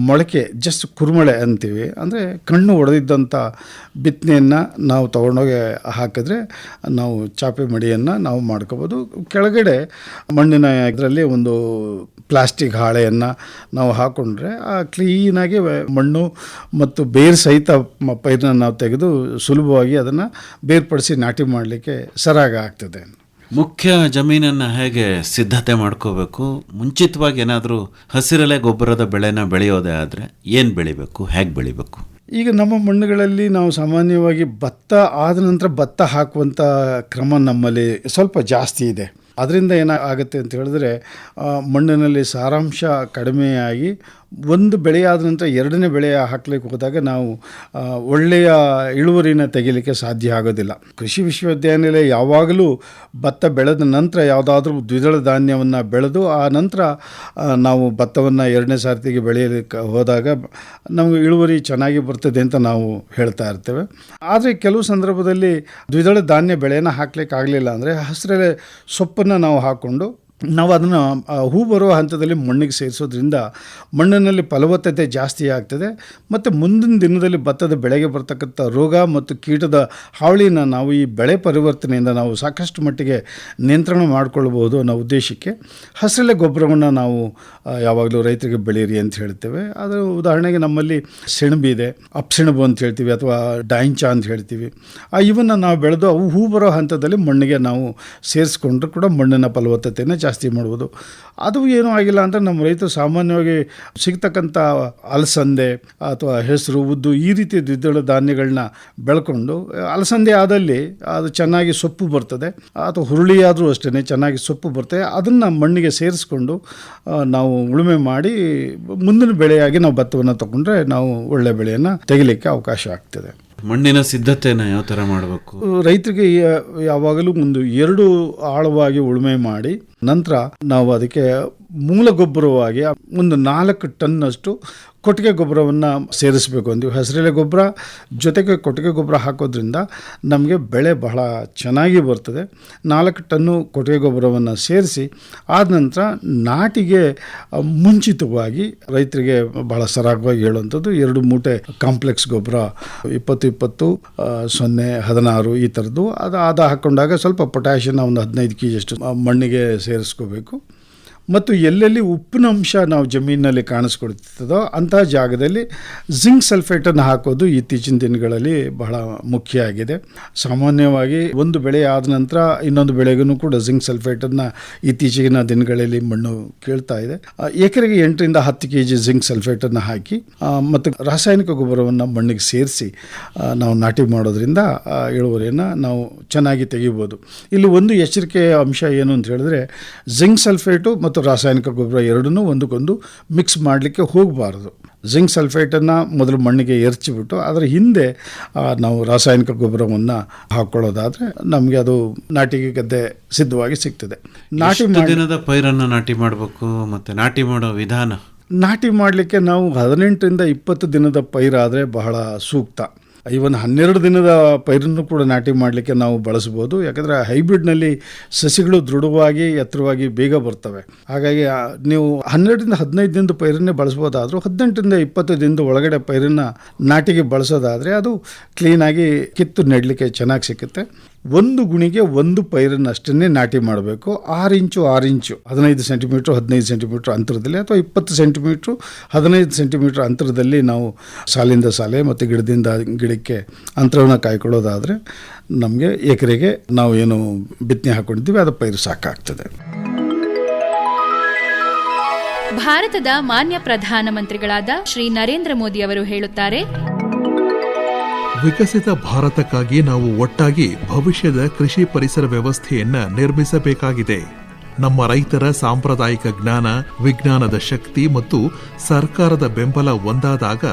ಮೊಳಕೆ ಜಸ್ಟ್ ಕುರುಮಳೆ ಅಂತೀವಿ, ಅಂದರೆ ಕಣ್ಣು ಹೊಡೆದಿದ್ದಂಥ ಬಿತ್ತನೆಯನ್ನು ನಾವು ತೊಗೊಂಡೋಗಿ ಹಾಕಿದ್ರೆ ನಾವು ಚಾಪೆ ಮಡಿಯನ್ನು ನಾವು ಮಾಡ್ಕೋಬೋದು. ಕೆಳಗಡೆ ಮಣ್ಣಿನ ಇದರಲ್ಲಿ ಒಂದು ಪ್ಲಾಸ್ಟಿಕ್ ಹಾಳೆಯನ್ನು ನಾವು ಹಾಕ್ಕೊಂಡ್ರೆ ಕ್ಲೀನಾಗಿ ಮಣ್ಣು ಮತ್ತು ಬೇರು ಸಹಿತ ಪೈರನ್ನ ನಾವು ತೆಗೆದು ಸುಲಭವಾಗಿ ಅದನ್ನು ಬೇರ್ಪಡಿಸಿ ನಾಟಿ ಮಾಡಲಿಕ್ಕೆ ಸರಾಗ ಆಗ್ತದೆ. ಮುಖ್ಯ ಜಮೀನನ್ನು ಹೇಗೆ ಸಿದ್ಧತೆ ಮಾಡ್ಕೋಬೇಕು? ಮುಂಚಿತವಾಗಿ ಏನಾದರೂ ಹಸಿರೆಲೆ ಗೊಬ್ಬರದ ಬೆಳೆನ ಬೆಳೆಯೋದೇ ಆದರೆ ಏನು ಬೆಳಿಬೇಕು, ಹೇಗೆ ಬೆಳಿಬೇಕು? ಈಗ ನಮ್ಮ ಮಣ್ಣುಗಳಲ್ಲಿ ನಾವು ಸಾಮಾನ್ಯವಾಗಿ ಭತ್ತ ಆದ ನಂತರ ಭತ್ತ ಹಾಕುವಂಥ ಕ್ರಮ ನಮ್ಮಲ್ಲಿ ಸ್ವಲ್ಪ ಜಾಸ್ತಿ ಇದೆ. ಅದರಿಂದ ಏನಾಗುತ್ತೆ ಅಂತ ಹೇಳಿದ್ರೆ ಮಣ್ಣಿನಲ್ಲಿ ಸಾರಾಂಶ ಕಡಿಮೆಯಾಗಿ ಒಂದು ಬೆಳೆ ಆದ ನಂತರ 2ನೇ ಬೆಳೆ ಹಾಕ್ಲಿಕ್ಕೆ ಹೋದಾಗ ನಾವು ಒಳ್ಳೆಯ ಇಳುವರಿನ ತೆಗಿಲಿಕ್ಕೆ ಸಾಧ್ಯ ಆಗೋದಿಲ್ಲ. ಕೃಷಿ ವಿಶ್ವವಿದ್ಯಾನಿಲಯ ಯಾವಾಗಲೂ ಭತ್ತ ಬೆಳೆದ ನಂತರ ಯಾವುದಾದ್ರೂ ದ್ವಿದಳ ಧಾನ್ಯವನ್ನು ಬೆಳೆದು ಆ ನಂತರ ನಾವು ಭತ್ತವನ್ನು 2ನೇ ಸಾರ್ತಿಗೆ ಬೆಳೆಯಲಿಕ್ಕೆ ಹೋದಾಗ ನಮಗೆ ಇಳುವರಿ ಚೆನ್ನಾಗಿ ಬರ್ತದೆ ಅಂತ ನಾವು ಹೇಳ್ತಾ ಇರ್ತೇವೆ. ಆದರೆ ಕೆಲವು ಸಂದರ್ಭದಲ್ಲಿ ದ್ವಿದಳ ಧಾನ್ಯ ಬೆಳೆಯನ್ನು ಹಾಕ್ಲಿಕ್ಕೆ ಆಗಲಿಲ್ಲ ಅಂದರೆ ಹಸಿರೆಲೆ ಸೊಪ್ಪನ್ನು ನಾವು ಹಾಕ್ಕೊಂಡು ನಾವು ಅದನ್ನು ಹೂ ಬರುವ ಹಂತದಲ್ಲಿ ಮಣ್ಣಿಗೆ ಸೇರಿಸೋದ್ರಿಂದ ಮಣ್ಣಿನಲ್ಲಿ ಫಲವತ್ತತೆ ಜಾಸ್ತಿ ಆಗ್ತದೆ ಮತ್ತು ಮುಂದಿನ ದಿನದಲ್ಲಿ ಭತ್ತದ ಬೆಳೆಗೆ ಬರ್ತಕ್ಕಂಥ ರೋಗ ಮತ್ತು ಕೀಟದ ಹಾವಳಿನ ನಾವು ಈ ಬೆಳೆ ಪರಿವರ್ತನೆಯಿಂದ ನಾವು ಸಾಕಷ್ಟು ಮಟ್ಟಿಗೆ ನಿಯಂತ್ರಣ ಮಾಡಿಕೊಳ್ಬೋದು ಅನ್ನೋ ಉದ್ದೇಶಕ್ಕೆ ಹಸಿರೆಲೆ ಗೊಬ್ಬರವನ್ನು ನಾವು ಯಾವಾಗಲೂ ರೈತರಿಗೆ ಬೆಳೀರಿ ಅಂತ ಹೇಳ್ತೇವೆ. ಅದು ಉದಾಹರಣೆಗೆ ನಮ್ಮಲ್ಲಿ ಸೆಣಬು ಇದೆ, ಅಪ್ಸೆಣಬು ಅಂತ ಹೇಳ್ತೀವಿ ಅಥವಾ ಡಾಯಿಂಚ ಅಂತ ಹೇಳ್ತೀವಿ. ಇವನ್ನು ನಾವು ಬೆಳೆದು ಅವು ಹೂ ಬರೋ ಹಂತದಲ್ಲಿ ಮಣ್ಣಿಗೆ ನಾವು ಸೇರಿಸ್ಕೊಂಡ್ರೆ ಕೂಡ ಮಣ್ಣಿನ ಫಲವತ್ತತೆಯನ್ನು ಜಾಸ್ತಿ ಮಾಡ್ಬೋದು. ಅದು ಏನೂ ಆಗಿಲ್ಲ ಅಂದರೆ ನಮ್ಮ ರೈತರು ಸಾಮಾನ್ಯವಾಗಿ ಸಿಗ್ತಕ್ಕಂಥ ಅಲಸಂದೆ ಅಥವಾ ಹೆಸರು, ಉದ್ದು ಈ ರೀತಿ ದ್ವಿದಳ ಧಾನ್ಯಗಳನ್ನ ಬೆಳ್ಕೊಂಡು ಅಲಸಂದೆ ಆದಲ್ಲಿ ಅದು ಚೆನ್ನಾಗಿ ಸೊಪ್ಪು ಬರ್ತದೆ, ಅಥವಾ ಹುರುಳಿ ಆದರೂ ಅಷ್ಟೇ ಚೆನ್ನಾಗಿ ಸೊಪ್ಪು ಬರ್ತದೆ. ಅದನ್ನು ಮಣ್ಣಿಗೆ ಸೇರಿಸ್ಕೊಂಡು ನಾವು ಉಳುಮೆ ಮಾಡಿ ಮುಂದಿನ ಬೆಳೆಯಾಗಿ ನಾವು ಭತ್ತವನ್ನು ತಗೊಂಡ್ರೆ ನಾವು ಒಳ್ಳೆ ಬೆಳೆಯನ್ನು ತೆಗಿಲಿಕ್ಕೆ ಅವಕಾಶ ಆಗ್ತದೆ. ಮಣ್ಣಿನ ಸಿದ್ಧತೆನ ಯಾವ ಥರ ಮಾಡಬೇಕು? ರೈತರಿಗೆ ಯಾವಾಗಲೂ ಒಂದು 2 ಆಳವಾಗಿ ಉಳುಮೆ ಮಾಡಿ ನಂತರ ನಾವು ಅದಕ್ಕೆ ಮೂಲ ಗೊಬ್ಬರವಾಗಿ ಒಂದು 4 ಟನ್ನಷ್ಟು ಕೊಟ್ಟಿಗೆ ಗೊಬ್ಬರವನ್ನು ಸೇರಿಸಬೇಕು ಅಂತೀವಿ. ಹಸಿರೆಲೆ ಗೊಬ್ಬರ ಜೊತೆಗೆ ಕೊಟ್ಟಿಗೆ ಗೊಬ್ಬರ ಹಾಕೋದ್ರಿಂದ ನಮಗೆ ಬೆಳೆ ಬಹಳ ಚೆನ್ನಾಗಿ ಬರ್ತದೆ. 4 ಟನ್ನು ಕೊಟ್ಟಿಗೆ ಗೊಬ್ಬರವನ್ನು ಸೇರಿಸಿ ಆದ ನಂತರ ನಾಟಿಗೆ ಮುಂಚಿತವಾಗಿ ರೈತರಿಗೆ ಬಹಳ ಸರಾಗವಾಗಿ ಹೇಳುವಂಥದ್ದು 2 ಮೂಟೆ ಕಾಂಪ್ಲೆಕ್ಸ್ ಗೊಬ್ಬರ 20-20 0-16 ಈ ಥರದ್ದು ಅದು ಹಾಕ್ಕೊಂಡಾಗ ಸ್ವಲ್ಪ ಪೊಟ್ಯಾಷಿಯನ್ನ ಒಂದು 15 kg ಅಷ್ಟು ಮಣ್ಣಿಗೆ ಸೇರಿಸ್ಕೋಬೇಕು. ಮತ್ತು ಎಲ್ಲೆಲ್ಲಿ ಉಪ್ಪಿನ ಅಂಶ ನಾವು ಜಮೀನಿನಲ್ಲಿ ಕಾಣಿಸ್ಕೊಡ್ತದೋ ಅಂತಹ ಜಾಗದಲ್ಲಿ ಜಿಂಕ್ ಸಲ್ಫೇಟನ್ನು ಹಾಕೋದು ಇತ್ತೀಚಿನ ದಿನಗಳಲ್ಲಿ ಬಹಳ ಮುಖ್ಯ ಆಗಿದೆ. ಸಾಮಾನ್ಯವಾಗಿ ಒಂದು ಬೆಳೆ ಆದ ನಂತರ ಇನ್ನೊಂದು ಬೆಳೆಗೂ ಕೂಡ ಜಿಂಕ್ ಸಲ್ಫೇಟನ್ನು ಇತ್ತೀಚಿನ ದಿನಗಳಲ್ಲಿ ಮಣ್ಣು ಕೇಳ್ತಾ ಇದೆ. ಎಕರೆಗೆ 8-10 kg ಜಿಂಕ್ ಸಲ್ಫೇಟನ್ನು ಹಾಕಿ ಮತ್ತು ರಾಸಾಯನಿಕ ಗೊಬ್ಬರವನ್ನು ಮಣ್ಣಿಗೆ ಸೇರಿಸಿ ನಾವು ನಾಟಿ ಮಾಡೋದ್ರಿಂದ ಇಳುವರಿಯನ್ನು ನಾವು ಚೆನ್ನಾಗಿ ತೆಗಿಬೋದು. ಇಲ್ಲಿ ಒಂದು ಎಚ್ಚರಿಕೆಯ ಅಂಶ ಏನು ಅಂತ ಹೇಳಿದ್ರೆ, ಜಿಂಕ್ ಸಲ್ಫೇಟು ಮತ್ತು ರಾಸಾಯನಿಕ ಗೊಬ್ಬರ ಎರಡನ್ನೂ ಒಂದಕ್ಕೊಂದು ಮಿಕ್ಸ್ ಮಾಡಲಿಕ್ಕೆ ಹೋಗಬಾರ್ದು. ಜಿಂಕ್ ಸಲ್ಫೇಟನ್ನು ಮೊದಲು ಮಣ್ಣಿಗೆ ಎರಚಿಬಿಟ್ಟು ಅದರ ಹಿಂದೆ ನಾವು ರಾಸಾಯನಿಕ ಗೊಬ್ಬರವನ್ನು ಹಾಕ್ಕೊಳ್ಳೋದಾದರೆ ನಮಗೆ ಅದು ನಾಟಿಗೆ ಗದ್ದೆ ಸಿದ್ಧವಾಗಿ ಸಿಗ್ತದೆ. ದಿನದ ಪೈರನ್ನು ನಾಟಿ ಮಾಡಬೇಕು ಮತ್ತು ನಾಟಿ ಮಾಡೋ ವಿಧಾನ? ನಾಟಿ ಮಾಡಲಿಕ್ಕೆ ನಾವು 18-20 ದಿನದ ಪೈರಾದರೆ ಬಹಳ ಸೂಕ್ತ. ಇವನ್ 12 ದಿನದ ಪೈರನ್ನು ಕೂಡ ನಾಟಿ ಮಾಡಲಿಕ್ಕೆ ನಾವು ಬಳಸ್ಬೋದು. ಯಾಕಂದರೆ ಹೈಬ್ರಿಡ್ನಲ್ಲಿ ಸಸಿಗಳು ದೃಢವಾಗಿ ಎತ್ತರವಾಗಿ ಬೇಗ ಬರ್ತವೆ. ಹಾಗಾಗಿ ನೀವು 12-15 ದಿನದ ಪೈರನ್ನೇ ಬಳಸ್ಬೋದಾದರೂ 18-20 ದಿನದ ಒಳಗಡೆ ಪೈರನ್ನು ನಾಟಿಗೆ ಬಳಸೋದಾದರೆ ಅದು ಕ್ಲೀನಾಗಿ ಕಿತ್ತು ನೆಡಲಿಕ್ಕೆ ಚೆನ್ನಾಗಿ ಸಿಕ್ಕುತ್ತೆ. 1 ಗುಣಿಗೆ 1 ಪೈರನ್ನಷ್ಟನ್ನೇ ನಾಟಿ ಮಾಡಬೇಕು. 6 ಇಂಚು 15 ಸೆಂಟಿಮೀಟ್ರ್ 15 ಸೆಂಟಿಮೀಟ್ರ್ ಅಂತರದಲ್ಲಿ ಅಥವಾ 20 ಸೆಂಟಿಮೀಟ್ರು 15 ಸೆಂಟಿಮೀಟ್ರ್ ಅಂತರದಲ್ಲಿ ನಾವು ಸಾಲಿಂದ ಸಾಲೆ ಮತ್ತು ಗಿಡದಿಂದ ಗಿಡಕ್ಕೆ ಅಂತರವನ್ನು ಕಾಯ್ಕೊಳ್ಳೋದಾದರೆ ನಮಗೆ ಎಕರೆಗೆ ನಾವು ಏನು ಬಿತ್ತನೆ ಹಾಕ್ಕೊಂಡಿದ್ದೀವಿ ಅದು ಪೈರು ಸಾಕಾಗ್ತದೆ. ಭಾರತದ ಮಾನ್ಯ ಪ್ರಧಾನಮಂತ್ರಿಗಳಾದ ಶ್ರೀ ನರೇಂದ್ರ ಮೋದಿ ಅವರು ಹೇಳುತ್ತಾರೆ, ವಿಕಸಿತ ಭಾರತಕ್ಕಾಗಿ ನಾವು ಒಟ್ಟಾಗಿ ಭವಿಷ್ಯದ ಕೃಷಿ ಪರಿಸರ ವ್ಯವಸ್ಥೆಯನ್ನ ನಿರ್ಮಿಸಬೇಕಾಗಿದೆ. ನಮ್ಮ ರೈತರ ಸಾಂಪ್ರದಾಯಿಕ ಜ್ಞಾನ, ವಿಜ್ಞಾನದ ಶಕ್ತಿ ಮತ್ತು ಸರ್ಕಾರದ ಬೆಂಬಲ ಒಂದಾದಾಗ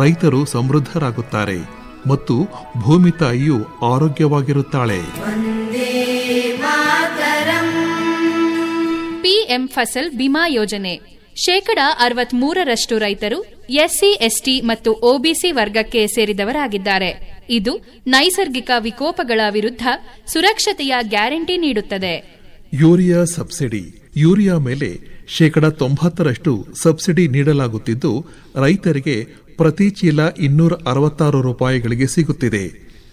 ರೈತರು ಸಮೃದ್ಧರಾಗುತ್ತಾರೆ ಮತ್ತು ಭೂಮಿ ತಾಯಿಯು ಆರೋಗ್ಯವಾಗಿರುತ್ತಾಳೆ. ಪಿಎಂ ಫಸಲ್ ಬಿಮಾ ಯೋಜನೆ 63% ರೈತರು SC/ST ಮತ್ತು OBC ವರ್ಗಕ್ಕೆ ಸೇರಿದವರಾಗಿದ್ದಾರೆ. ಇದು ನೈಸರ್ಗಿಕ ವಿಕೋಪಗಳ ವಿರುದ್ಧ ಸುರಕ್ಷತೆಯ ಗ್ಯಾರಂಟಿ ನೀಡುತ್ತದೆ. Urea subsidy. ಯೂರಿಯಾ ಮೇಲೆ 90% ಸಬ್ಸಿಡಿ ನೀಡಲಾಗುತ್ತಿದ್ದು ರೈತರಿಗೆ ಪ್ರತಿ ಚೀಲ 266 ರೂಪಾಯಿಗಳಿಗೆ ಸಿಗುತ್ತಿದೆ.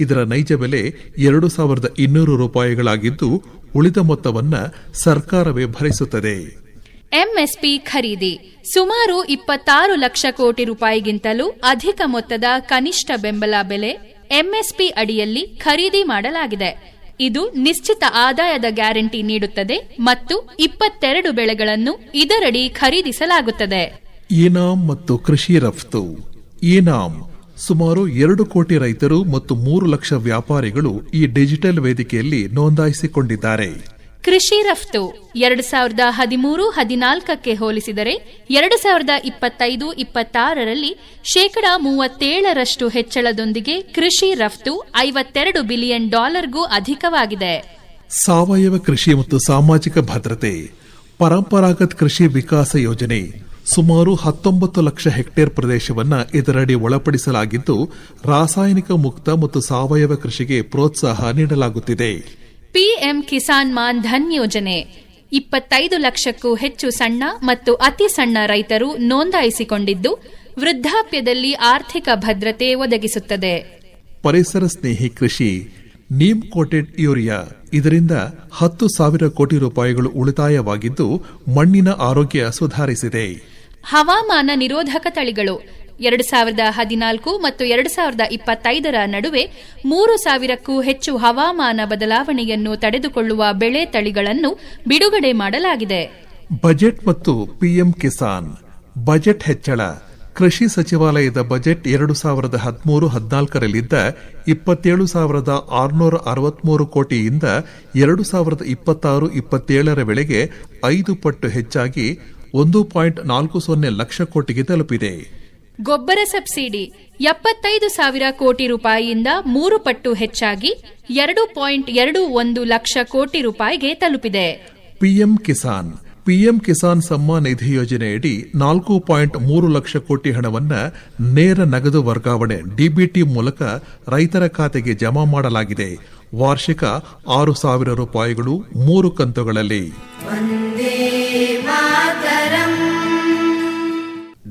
ಇದರ ನೈಜ ಬೆಲೆ 2200 ರೂಪಾಯಿಗಳಾಗಿದ್ದು ಉಳಿದ ಮೊತ್ತವನ್ನು ಸರ್ಕಾರವೇ ಭರಿಸುತ್ತದೆ. ಎಂಎಸ್ಪಿ ಖರೀದಿ ಸುಮಾರು 26 ಲಕ್ಷ ಕೋಟಿ ರೂಪಾಯಿಗಿಂತಲೂ ಅಧಿಕ ಮೊತ್ತದ ಕನಿಷ್ಠ ಬೆಂಬಲ ಬೆಲೆ ಎಂಎಸ್ಪಿ ಅಡಿಯಲ್ಲಿ ಖರೀದಿ ಮಾಡಲಾಗಿದೆ. ಇದು ನಿಶ್ಚಿತ ಆದಾಯದ ಗ್ಯಾರಂಟಿ ನೀಡುತ್ತದೆ ಮತ್ತು 22 ಬೆಳೆಗಳನ್ನು ಇದರಡಿ ಖರೀದಿಸಲಾಗುತ್ತದೆ. ಈನಾಮ್ ಮತ್ತು ಕೃಷಿ ರಫ್ತು. ಈನಾಮ್ ಸುಮಾರು 2 ಕೋಟಿ ರೈತರು ಮತ್ತು 3 ಲಕ್ಷ ವ್ಯಾಪಾರಿಗಳು ಈ ಡಿಜಿಟಲ್ ವೇದಿಕೆಯಲ್ಲಿ ನೋಂದಾಯಿಸಿಕೊಂಡಿದ್ದಾರೆ. ಕೃಷಿ ರಫ್ತು 2013-14ಕ್ಕೆ ಹೋಲಿಸಿದರೆ 2025-26ರಲ್ಲಿ 37% ಹೆಚ್ಚಳದೊಂದಿಗೆ ಕೃಷಿ ರಫ್ತು $52 ಬಿಲಿಯನ್ ಅಧಿಕವಾಗಿದೆ. ಸಾವಯವ ಕೃಷಿ ಮತ್ತು ಸಾಮಾಜಿಕ ಭದ್ರತೆ. ಪರಂಪರಾಗತ ಕೃಷಿ ವಿಕಾಸ ಯೋಜನೆ ಸುಮಾರು 19 ಲಕ್ಷ ಹೆಕ್ಟೇರ್ ಪ್ರದೇಶವನ್ನು ಇದರಡಿ ಒಳಪಡಿಸಲಾಗಿದ್ದು ರಾಸಾಯನಿಕ ಮುಕ್ತ ಮತ್ತು ಸಾವಯವ ಕೃಷಿಗೆ ಪ್ರೋತ್ಸಾಹ ನೀಡಲಾಗುತ್ತಿದೆ. ಪಿಎಂ ಕಿಸಾನ್ ಮಾನ್ ಧನ್ ಯೋಜನೆ 25 ಲಕ್ಷಕ್ಕೂ ಹೆಚ್ಚು ಸಣ್ಣ ಮತ್ತು ಅತಿ ಸಣ್ಣ ರೈತರು ನೋಂದಾಯಿಸಿಕೊಂಡಿದ್ದು ವೃದ್ಧಾಪ್ಯದಲ್ಲಿ ಆರ್ಥಿಕ ಭದ್ರತೆ ಒದಗಿಸುತ್ತದೆ. ಪರಿಸರ ಸ್ನೇಹಿ ಕೃಷಿ ನೀಮ್ ಕೋಟೆಡ್ ಯೂರಿಯಾ ಇದರಿಂದ 10,000 ಕೋಟಿ ರೂಪಾಯಿಗಳು ಉಳಿತಾಯವಾಗಿದ್ದು ಮಣ್ಣಿನ ಆರೋಗ್ಯ ಸುಧಾರಿಸಿದೆ. ಹವಾಮಾನ ನಿರೋಧಕ ತಳಿಗಳು 2014 ಮತ್ತು 2025 ನಡುವೆ 3,000ಕ್ಕೂ ಹೆಚ್ಚು ಹವಾಮಾನ ಬದಲಾವಣೆಯನ್ನು ತಡೆದುಕೊಳ್ಳುವ ಬೆಳೆ ತಳಿಗಳನ್ನು ಬಿಡುಗಡೆ ಮಾಡಲಾಗಿದೆ. ಬಜೆಟ್ ಮತ್ತು ಪಿಎಂ ಕಿಸಾನ್ ಬಜೆಟ್ ಹೆಚ್ಚಳ. ಕೃಷಿ ಸಚಿವಾಲಯದ ಬಜೆಟ್ 2013-14ರಲ್ಲಿದ್ದ 27,663 ಕೋಟಿಯಿಂದ 2026-27ರ ವೇಳೆಗೆ 5 ಪಟ್ಟು ಹೆಚ್ಚಾಗಿ 1.40 ಲಕ್ಷ ಕೋಟಿಗೆ ತಲುಪಿದೆ. ಗೊಬ್ಬರ ಸಬ್ಸಿಡಿ 75,000 ಕೋಟಿ ರೂಪಾಯಿಯಿಂದ 3 ಪಟ್ಟು ಹೆಚ್ಚಾಗಿ 2.21 ಲಕ್ಷ ಕೋಟಿ ರೂಪಾಯಿಗೆ ತಲುಪಿದೆ. ಪಿಎಂ ಕಿಸಾನ್ ಸಮ್ಮಾನ್ ನಿಧಿ ಯೋಜನೆಯಡಿ 4.3 ಲಕ್ಷ ಕೋಟಿ ಹಣವನ್ನು ನೇರ ನಗದು ವರ್ಗಾವಣೆ ಡಿಬಿಟಿ ಮೂಲಕ ರೈತರ ಖಾತೆಗೆ ಜಮಾ ಮಾಡಲಾಗಿದೆ. ವಾರ್ಷಿಕ 6,000 ರೂಪಾಯಿಗಳು 3 ಕಂತುಗಳಲ್ಲಿ.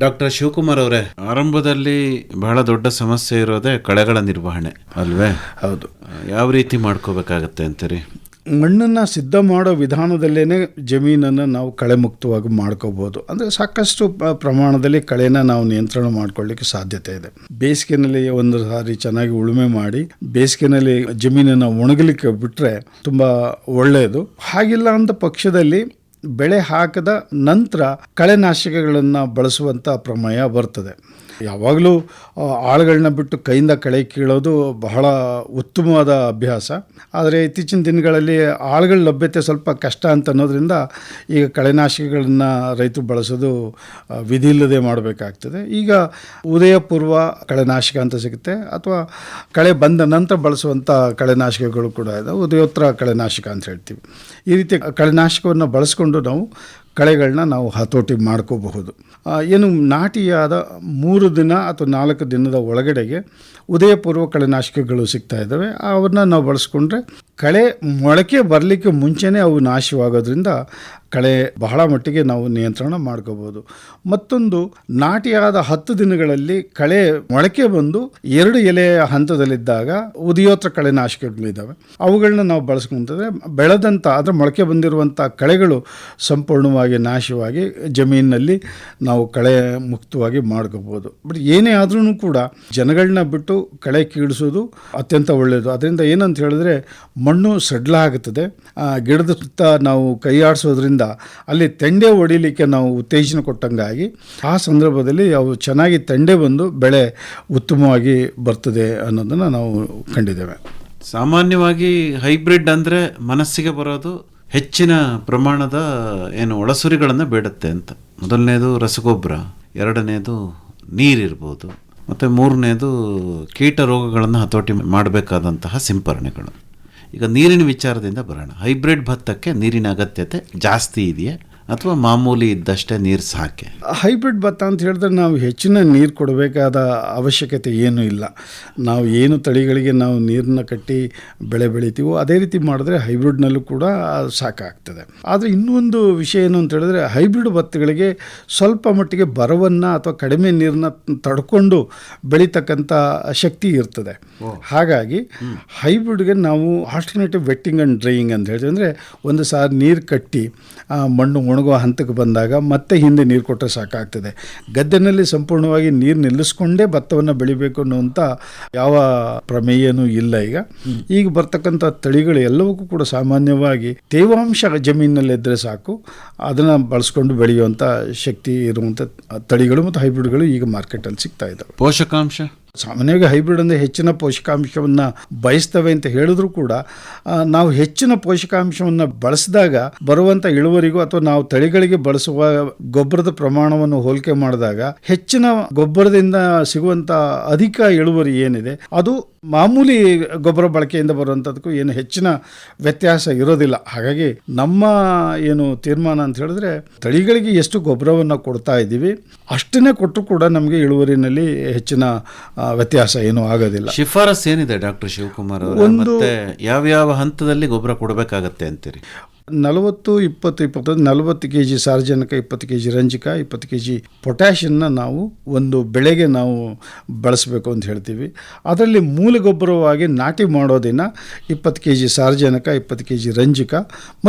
ಡಾಕ್ಟರ್ ಶಿವಕುಮಾರ್ ಅವರೇ, ಆರಂಭದಲ್ಲಿ ಬಹಳ ದೊಡ್ಡ ಸಮಸ್ಯೆ ಇರೋದೇ ಕಳೆಗಳ ನಿರ್ವಹಣೆ ಅಲ್ವೇ? ಹೌದು. ಯಾವ ರೀತಿ ಮಾಡ್ಕೋಬೇಕಾಗತ್ತೆ ಅಂತೀರಿ? ಮಣ್ಣನ್ನು ಸಿದ್ಧ ಮಾಡೋ ವಿಧಾನದಲ್ಲೇ ಜಮೀನನ್ನು ನಾವು ಕಳೆ ಮುಕ್ತವಾಗಿ ಮಾಡ್ಕೋಬೋದು. ಅಂದರೆ ಸಾಕಷ್ಟು ಪ್ರಮಾಣದಲ್ಲಿ ಕಳೆನ ನಾವು ನಿಯಂತ್ರಣ ಮಾಡ್ಕೊಳ್ಳಿಕ್ಕೆ ಸಾಧ್ಯತೆ ಇದೆ. ಬೇಸಿಗೆನಲ್ಲಿ ಒಂದು ಸಾರಿ ಚೆನ್ನಾಗಿ ಉಳುಮೆ ಮಾಡಿ ಬೇಸಿಗೆನಲ್ಲಿ ಜಮೀನನ್ನು ಒಣಗಲಿಕ್ಕೆ ಬಿಟ್ಟರೆ ತುಂಬ ಒಳ್ಳೆಯದು. ಹಾಗಿಲ್ಲ ಅಂತ ಪಕ್ಷದಲ್ಲಿ ಬೆಳೆ ಹಾಕದ ನಂತರ ಕಳೆನಾಶಕಗಳನ್ನು ಬಳಸುವಂಥ ಪ್ರಮೇಯ ಬರ್ತದೆ. ಯಾವಾಗಲೂ ಆಳುಗಳನ್ನ ಬಿಟ್ಟು ಕೈಯಿಂದ ಕಳೆ ಕೀಳೋದು ಬಹಳ ಉತ್ತಮವಾದ ಅಭ್ಯಾಸ. ಆದರೆ ಇತ್ತೀಚಿನ ದಿನಗಳಲ್ಲಿ ಆಳುಗಳ ಲಭ್ಯತೆ ಸ್ವಲ್ಪ ಕಷ್ಟ ಅಂತ ಅನ್ನೋದ್ರಿಂದ ಈಗ ಕಳೆನಾಶಕಗಳನ್ನು ರೈತರು ಬಳಸೋದು ವಿಧಿ ಇಲ್ಲದೆ ಮಾಡಬೇಕಾಗ್ತದೆ. ಈಗ ಉದಯಪೂರ್ವ ಕಳೆನಾಶಕ ಅಂತ ಸಿಗುತ್ತೆ, ಅಥವಾ ಕಳೆ ಬಂದ ನಂತರ ಬಳಸುವಂಥ ಕಳೆನಾಶಕಗಳು ಕೂಡ ಇದೆ. ಉದಯೋತ್ತರ ಕಳೆನಾಶಕ ಅಂತ ಹೇಳ್ತೀವಿ. ಈ ರೀತಿ ಕಳೆನಾಶಕವನ್ನು ಬಳಸ್ಕೊಂಡು ನಾವು ಕಳೆಗಳನ್ನ ನಾವು ಹತೋಟಿ ಮಾಡ್ಕೋಬಹುದು. ಏನು ನಾಟಿಯಾದ 3 ದಿನ ಅಥವಾ 4 ದಿನದ ಒಳಗಡೆಗೆ ಉದಯಪೂರ್ವ ಕಳೆನಾಶಕಗಳು ಸಿಗ್ತಾ ಇದ್ದಾವೆ. ಅವನ್ನ ನಾವು ಬಳಸ್ಕೊಂಡ್ರೆ ಕಳೆ ಮೊಳಕೆ ಬರಲಿಕ್ಕೆ ಮುಂಚೆನೇ ಅವು ನಾಶವಾಗೋದ್ರಿಂದ ಕಳೆ ಬಹಳ ಮಟ್ಟಿಗೆ ನಾವು ನಿಯಂತ್ರಣ ಮಾಡ್ಕೋಬೋದು. ಮತ್ತೊಂದು, ನಾಟಿಯಾದ 10 ದಿನಗಳಲ್ಲಿ ಕಳೆ ಮೊಳಕೆ ಬಂದು 2 ಎಲೆಯ ಹಂತದಲ್ಲಿದ್ದಾಗ ಉದಯೋತ್ತರ ಕಳೆನಾಶಕಗಳಿದ್ದಾವೆ. ಅವುಗಳನ್ನ ನಾವು ಬಳಸ್ಕೊಂತಂದರೆ ಬೆಳೆದಂಥ ಅದರ ಮೊಳಕೆ ಬಂದಿರುವಂಥ ಕಳೆಗಳು ಸಂಪೂರ್ಣವಾಗಿ ನಾಶವಾಗಿ ಜಮೀನಿನಲ್ಲಿ ನಾವು ಕಳೆ ಮುಕ್ತವಾಗಿ ಮಾಡ್ಕೋಬೋದು. ಬಟ್ ಏನೇ ಆದ್ರೂ ಕೂಡ ಜನಗಳನ್ನ ಬಿಟ್ಟು ಕಳೆ ಕೀಳಿಸೋದು ಅತ್ಯಂತ ಒಳ್ಳೆಯದು. ಅದರಿಂದ ಏನಂತ ಹೇಳಿದ್ರೆ ಮಣ್ಣು ಸಡ್ಲ ಆಗುತ್ತದೆ. ಗಿಡದ ಸುತ್ತ ನಾವು ಕೈ ಆಡಿಸೋದ್ರಿಂದ ಅಲ್ಲಿ ತೆಂಡೆ ಹೊಡಿಲಿಕ್ಕೆ ನಾವು ಉತ್ತೇಜನ ಕೊಟ್ಟಂಗಾಗಿ ಆ ಸಂದರ್ಭದಲ್ಲಿ ಅವು ಚೆನ್ನಾಗಿ ತೆಂಡೆ ಬಂದು ಬೆಳೆ ಉತ್ತಮವಾಗಿ ಬರ್ತದೆ ಅನ್ನೋದನ್ನು ನಾವು ಕಂಡಿದ್ದೇವೆ. ಸಾಮಾನ್ಯವಾಗಿ ಹೈಬ್ರಿಡ್ ಅಂದರೆ ಮನಸ್ಸಿಗೆ ಬರೋದು ಹೆಚ್ಚಿನ ಪ್ರಮಾಣದ ಒಳಸುರಿಗಳನ್ನು ಬೇಡುತ್ತೆ ಅಂತ. ಮೊದಲನೇದು ರಸಗೊಬ್ಬರ, ಎರಡನೇದು ನೀರಿರ್ಬೋದು, ಮತ್ತು ಮೂರನೇದು ಕೀಟ ರೋಗಗಳನ್ನು ಹತೋಟಿ ಮಾಡಬೇಕಾದಂತಹ ಸಿಂಪರಣೆಗಳು. ಈಗ ನೀರಿನ ವಿಚಾರದಿಂದ ಬರೋಣ. ಹೈಬ್ರಿಡ್ ಭತ್ತಕ್ಕೆ ನೀರಿನ ಅಗತ್ಯತೆ ಜಾಸ್ತಿ ಇದೆಯಾ ಅಥವಾ ಮಾಮೂಲಿ ಇದ್ದಷ್ಟೇ ನೀರು ಸಾಕೆ? ಹೈಬ್ರಿಡ್ ಭತ್ತ ಅಂತ ಹೇಳಿದ್ರೆ ನಾವು ಹೆಚ್ಚಿನ ನೀರು ಕೊಡಬೇಕಾದ ಅವಶ್ಯಕತೆ ಏನೂ ಇಲ್ಲ. ನಾವು ಏನು ತಳಿಗಳಿಗೆ ನಾವು ನೀರನ್ನ ಕಟ್ಟಿ ಬೆಳೆ ಬೆಳಿತೀವೋ ಅದೇ ರೀತಿ ಮಾಡಿದ್ರೆ ಹೈಬ್ರಿಡ್ನಲ್ಲೂ ಕೂಡ ಸಾಕಾಗ್ತದೆ. ಆದರೆ ಇನ್ನೊಂದು ವಿಷಯ ಏನು ಅಂತ ಹೇಳಿದ್ರೆ, ಹೈಬ್ರಿಡ್ ಭತ್ತಗಳಿಗೆ ಸ್ವಲ್ಪ ಮಟ್ಟಿಗೆ ಬರವನ್ನು ಅಥವಾ ಕಡಿಮೆ ನೀರನ್ನ ತಡ್ಕೊಂಡು ಬೆಳೀತಕ್ಕಂಥ ಶಕ್ತಿ ಇರ್ತದೆ. ಹಾಗಾಗಿ ಹೈಬ್ರಿಡ್ಗೆ ನಾವು ಆಲ್ಟರ್ನೇಟಿವ್ ವೆಟ್ಟಿಂಗ್ ಆ್ಯಂಡ್ ಡ್ರೈಯಿಂಗ್ ಅಂತ ಹೇಳ್ತೀವಿ. ಅಂದರೆ ಒಂದು ಸಾರಿ ನೀರು ಕಟ್ಟಿ ಮಣ್ಣು ಒಣಗುವ ಹಂತಕ್ಕೆ ಬಂದಾಗ ಮತ್ತೆ ಹಿಂದೆ ನೀರು ಕೊಟ್ಟರೆ ಸಾಕಾಗ್ತದೆ. ಗದ್ದೆನಲ್ಲಿ ಸಂಪೂರ್ಣವಾಗಿ ನೀರು ನಿಲ್ಲಿಸ್ಕೊಂಡೇ ಭತ್ತವನ್ನು ಬೆಳಿಬೇಕು ಅನ್ನುವಂಥ ಯಾವ ಪ್ರಮೇಯನೂ ಇಲ್ಲ. ಈಗ ಬರ್ತಕ್ಕಂಥ ತಳಿಗಳು ಎಲ್ಲವಕ್ಕೂ ಕೂಡ ಸಾಮಾನ್ಯವಾಗಿ ತೇವಾಂಶ ಜಮೀನಿನಲ್ಲಿದ್ದರೆ ಸಾಕು, ಅದನ್ನು ಬಳಸ್ಕೊಂಡು ಬೆಳೆಯುವಂಥ ಶಕ್ತಿ ಇರುವಂಥ ತಳಿಗಳು ಮತ್ತು ಹೈಬ್ರಿಡ್ಗಳು ಈಗ ಮಾರ್ಕೆಟಲ್ಲಿ ಸಿಗ್ತಾ ಇದ್ದಾವೆ. ಪೋಷಕಾಂಶ ಸಾಮಾನ್ಯವಾಗಿ ಹೈಬ್ರಿಡ್ ಅಂದರೆ ಹೆಚ್ಚಿನ ಪೋಷಕಾಂಶವನ್ನು ಬಯಸ್ತವೆ ಅಂತ ಹೇಳಿದ್ರು ಕೂಡ ನಾವು ಹೆಚ್ಚಿನ ಪೋಷಕಾಂಶವನ್ನು ಬಳಸಿದಾಗ ಬರುವಂಥ ಇಳುವರಿಗೂ ಅಥವಾ ನಾವು ತಳಿಗಳಿಗೆ ಬಳಸುವ ಗೊಬ್ಬರದ ಪ್ರಮಾಣವನ್ನು ಹೋಲಿಕೆ ಮಾಡಿದಾಗ ಹೆಚ್ಚಿನ ಗೊಬ್ಬರದಿಂದ ಸಿಗುವಂಥ ಅಧಿಕ ಇಳುವರಿ ಏನಿದೆ ಅದು ಮಾಮೂಲಿ ಗೊಬ್ಬರ ಬಳಕೆಯಿಂದ ಬರುವಂಥದ್ದಕ್ಕೂ ಏನು ಹೆಚ್ಚಿನ ವ್ಯತ್ಯಾಸ ಇರೋದಿಲ್ಲ. ಹಾಗಾಗಿ ನಮ್ಮ ಏನು ತೀರ್ಮಾನ ಅಂತ ಹೇಳಿದ್ರೆ, ತಳಿಗಳಿಗೆ ಎಷ್ಟು ಗೊಬ್ಬರವನ್ನು ಕೊಡ್ತಾ ಇದ್ದೀವಿ ಅಷ್ಟನ್ನೇ ಕೊಟ್ಟರು ಕೂಡ ನಮಗೆ ಇಳುವರಿನಲ್ಲಿ ಹೆಚ್ಚಿನ ವ್ಯತ್ಯಾಸ ಏನೂ ಆಗೋದಿಲ್ಲ. ಶಿಫಾರಸ್ ಏನಿದೆ ಡಾಕ್ಟರ್ ಶಿವಕುಮಾರ್ ಅವರೇ? ಮತ್ತೆ ಯಾವ್ಯಾವ ಹಂತದಲ್ಲಿ ಗೊಬ್ಬರ ಕೊಡಬೇಕಾಗತ್ತೆ ಅಂತೀರಿ? 40 kg ಸಾರಜನಕ, 20 kg ರಂಜಕ, 20 kg ಪೊಟ್ಯಾಷನ್ನ ನಾವು ಒಂದು ಬೆಳೆಗೆ ನಾವು ಬಳಸಬೇಕು ಅಂತ ಹೇಳ್ತೀವಿ. ಅದರಲ್ಲಿ ಮೂಲ ಗೊಬ್ಬರವಾಗಿ ನಾಟಿ ಮಾಡೋದಿನ 20 kg ಸಾರಜನಕ, 20 kg ರಂಜಕ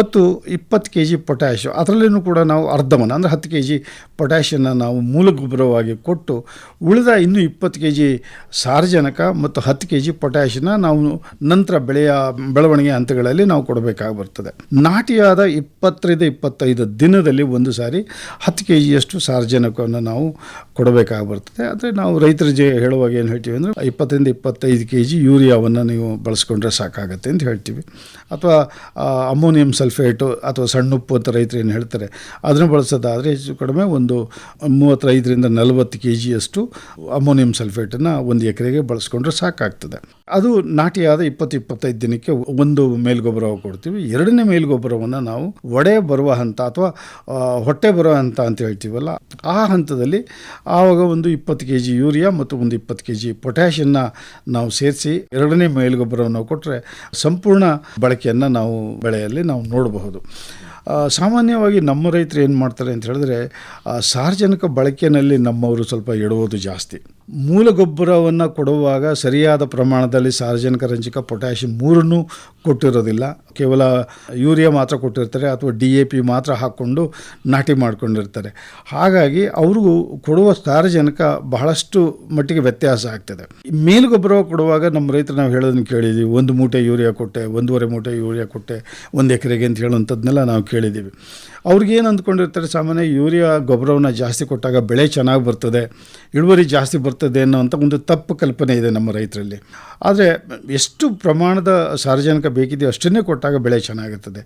ಮತ್ತು 20 kg ಪೊಟ್ಯಾಷ್. ಅದರಲ್ಲಿನೂ ಕೂಡ ನಾವು ಅರ್ಧವನ್ನು ಅಂದರೆ 10 kg ಪೊಟ್ಯಾಷನ್ನು ನಾವು ಮೂಲ ಗೊಬ್ಬರವಾಗಿ ಕೊಟ್ಟು ಉಳಿದ ಇನ್ನೂ 20 kg ಸಾರಜನಕ ಮತ್ತು 10 kg ಪೊಟ್ಯಾಷನ್ನ ನಾವು ನಂತರ ಬೆಳವಣಿಗೆ ಹಂತಗಳಲ್ಲಿ ನಾವು ಕೊಡಬೇಕಾಗಿ ಬರ್ತದೆ. ನಾಟಿಯಾದ 20-25 ದಿನದಲ್ಲಿ ಒಂದು ಸಾರಿ 10 kgಯಷ್ಟು ಸಾರಜನಕವನ್ನು ನಾವು ಕೊಡಬೇಕಾಗಿ ಬರ್ತದೆ. ಆದರೆ ನಾವು ರೈತರಿಗೆ ಹೇಳುವಾಗ ಏನು ಹೇಳ್ತೀವಿ ಅಂದರೆ 20-25 kg ಯೂರಿಯಾವನ್ನು ನೀವು ಬಳಸ್ಕೊಂಡ್ರೆ ಸಾಕಾಗತ್ತೆ ಅಂತ ಹೇಳ್ತೀವಿ. ಅಥವಾ ಅಮೋನಿಯಂ ಸಲ್ಫೇಟು ಅಥವಾ ಸಣ್ಣ ಉಪ್ಪು ಅಂತ ರೈತರು ಏನು ಹೇಳ್ತಾರೆ ಅದನ್ನು ಬಳಸೋದಾದರೆ ಹೆಚ್ಚು ಕಡಿಮೆ ಒಂದು 35-40 kgಯಷ್ಟು ಅಮೋನಿಯಂ ಸಲ್ಫೇಟನ್ನು ಒಂದು ಎಕರೆಗೆ ಬಳಸ್ಕೊಂಡ್ರೆ ಸಾಕಾಗ್ತದೆ. ಅದು ನಾಟಿಯಾದ 20-25 ದಿನಕ್ಕೆ ಒಂದು ಮೇಲ್ಗೊಬ್ಬರ ಕೊಡ್ತೀವಿ. ಎರಡನೇ ಮೇಲ್ಗೊಬ್ಬರವನ್ನು ನಾವು ಒಡೆ ಬರುವ ಹಂತ ಅಥವಾ ಹೊಟ್ಟೆ ಬರುವ ಹಂತ ಅಂತ ಹೇಳ್ತೀವಲ್ಲ, ಆ ಹಂತದಲ್ಲಿ ಆವಾಗ ಒಂದು 20 kg ಯೂರಿಯಾ ಮತ್ತು ಒಂದು 20 kg ಪೊಟ್ಯಾಷನ್ನ ನಾವು ಸೇರಿಸಿ ಎರಡನೇ ಮೇಲ್ಗೊಬ್ಬರವನ್ನು ಕೊಟ್ಟರೆ ಸಂಪೂರ್ಣ ಬಳಕೆಯನ್ನು ನಾವು ಬೆಳೆಯಲ್ಲಿ ನಾವು ನೋಡಬಹುದು. ಸಾಮಾನ್ಯವಾಗಿ ನಮ್ಮ ರೈತರು ಏನು ಮಾಡ್ತಾರೆ ಅಂತ ಹೇಳಿದ್ರೆ ಸಾರ್ವಜನಿಕ ಬಳಕೆಯಲ್ಲಿ ನಮ್ಮವರು ಸ್ವಲ್ಪ ಎಡುವುದು ಜಾಸ್ತಿ. ಮೂಲ ಗೊಬ್ಬರವನ್ನು ಕೊಡುವಾಗ ಸರಿಯಾದ ಪ್ರಮಾಣದಲ್ಲಿ ಸಾರಜನಕ, ರಂಜಕ, ಪೊಟ್ಯಾಷಿಯಂ ಮೂರನ್ನೂ ಕೊಟ್ಟಿರೋದಿಲ್ಲ. ಕೇವಲ ಯೂರಿಯಾ ಮಾತ್ರ ಕೊಟ್ಟಿರ್ತಾರೆ ಅಥವಾ DAP ಮಾತ್ರ ಹಾಕ್ಕೊಂಡು ನಾಟಿ ಮಾಡ್ಕೊಂಡಿರ್ತಾರೆ. ಹಾಗಾಗಿ ಅವ್ರಿಗೂ ಕೊಡುವ ಸಾರಜನಕ ಬಹಳಷ್ಟು ಮಟ್ಟಿಗೆ ವ್ಯತ್ಯಾಸ ಆಗ್ತದೆ. ಮೇಲುಗೊಬ್ಬರ ಕೊಡುವಾಗ ನಮ್ಮ ರೈತರು ನಾವು ಹೇಳೋದನ್ನು ಕೇಳಿದ್ದೀವಿ. 1 ಮೂಟೆ ಯೂರಿಯಾ ಕೊಟ್ಟೆ, 1.5 ಮೂಟೆ ಯೂರಿಯಾ ಕೊಟ್ಟೆ 1 ಎಕರೆಗೆ ಅಂತ ಹೇಳುವಂಥದ್ದನ್ನೆಲ್ಲ ನಾವು ಕೇಳಿದ್ದೀವಿ. ಅವ್ರಿಗೇನು ಅಂದ್ಕೊಂಡಿರ್ತಾರೆ, ಸಾಮಾನ್ಯ ಯೂರಿಯಾ ಗೊಬ್ಬರವನ್ನು ಜಾಸ್ತಿ ಕೊಟ್ಟಾಗ ಬೆಳೆ ಚೆನ್ನಾಗಿ ಬರ್ತದೆ, ಇಳುವರಿ ಜಾಸ್ತಿ ಬರ್ತದೆ ಅನ್ನೋವಂಥ ಒಂದು ತಪ್ಪು ಕಲ್ಪನೆ ಇದೆ ನಮ್ಮ ರೈತರಲ್ಲಿ. ಆದರೆ ಎಷ್ಟು ಪ್ರಮಾಣದ ಸಾರಜನಕ ಬೇಕಿದೆಯೋ ಅಷ್ಟನ್ನೇ ಕೊಟ್ಟಾಗ ಬೆಳೆ ಚೆನ್ನಾಗಿರ್ತದೆ.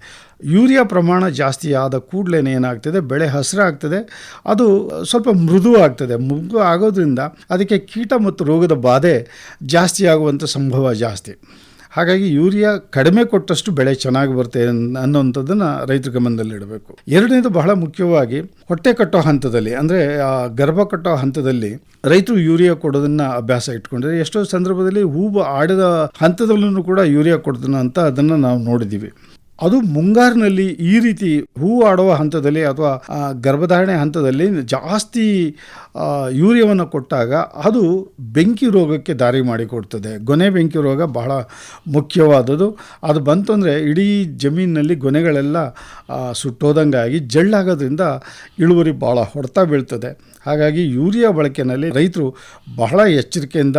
ಯೂರಿಯಾ ಪ್ರಮಾಣ ಜಾಸ್ತಿ ಆದ ಕೂಡಲೇ ಏನಾಗ್ತದೆ, ಬೆಳೆ ಹಸಿರಾಗ್ತದೆ, ಅದು ಸ್ವಲ್ಪ ಮೃದು ಆಗ್ತದೆ. ಮೃದು ಆಗೋದ್ರಿಂದ ಅದಕ್ಕೆ ಕೀಟ ಮತ್ತು ರೋಗದ ಬಾಧೆ ಜಾಸ್ತಿ ಆಗುವಂಥ ಸಂಭವ ಜಾಸ್ತಿ. ಹಾಗಾಗಿ ಯೂರಿಯಾ ಕಡಿಮೆ ಕೊಟ್ಟಷ್ಟು ಬೆಳೆ ಚೆನ್ನಾಗಿ ಬರುತ್ತೆ ಅನ್ನೋವಂಥದ್ದನ್ನು ರೈತರ ಗಮನದಲ್ಲಿಡಬೇಕು. ಎರಡನೇದು ಬಹಳ ಮುಖ್ಯವಾಗಿ ಹೊಟ್ಟೆ ಕಟ್ಟೋ ಹಂತದಲ್ಲಿ, ಅಂದರೆ ಗರ್ಭ ಕಟ್ಟೋ ಹಂತದಲ್ಲಿ ರೈತರು ಯೂರಿಯಾ ಕೊಡೋದನ್ನು ಅಭ್ಯಾಸ ಇಟ್ಕೊಂಡ್ರೆ ಎಷ್ಟೋ ಸಂದರ್ಭದಲ್ಲಿ ಹೂವು ಆಡಿದ ಹಂತದಲ್ಲೂ ಕೂಡ ಯೂರಿಯಾ ಕೊಡ್ತಾನೆ ಅಂತ ಅದನ್ನು ನಾವು ನೋಡಿದ್ದೀವಿ. ಅದು ಮುಂಗಾರಿನಲ್ಲಿ ಈ ರೀತಿ ಹೂವು ಆಡುವ ಹಂತದಲ್ಲಿ ಅಥವಾ ಗರ್ಭಧಾರಣೆ ಹಂತದಲ್ಲಿ ಜಾಸ್ತಿ ಯೂರಿಯಾವನ್ನು ಕೊಟ್ಟಾಗ ಅದು ಬೆಂಕಿ ರೋಗಕ್ಕೆ ದಾರಿ ಮಾಡಿಕೊಡ್ತದೆ. ಗೊನೆ ಬೆಂಕಿ ರೋಗ ಬಹಳ ಮುಖ್ಯವಾದದ್ದು. ಅದು ಬಂತು ಅಂದರೆ ಇಡೀ ಜಮೀನಿನಲ್ಲಿ ಗೊನೆಗಳೆಲ್ಲ ಸುಟ್ಟೋದಂಗಾಗಿ ಜಳ್ಳಾಗೋದ್ರಿಂದ ಇಳುವರಿ ಭಾಳ ಹೊಡೆತ ಬೀಳ್ತದೆ. ಹಾಗಾಗಿ ಯೂರಿಯಾ ಬಳಕೆಯಲ್ಲಿ ರೈತರು ಬಹಳ ಎಚ್ಚರಿಕೆಯಿಂದ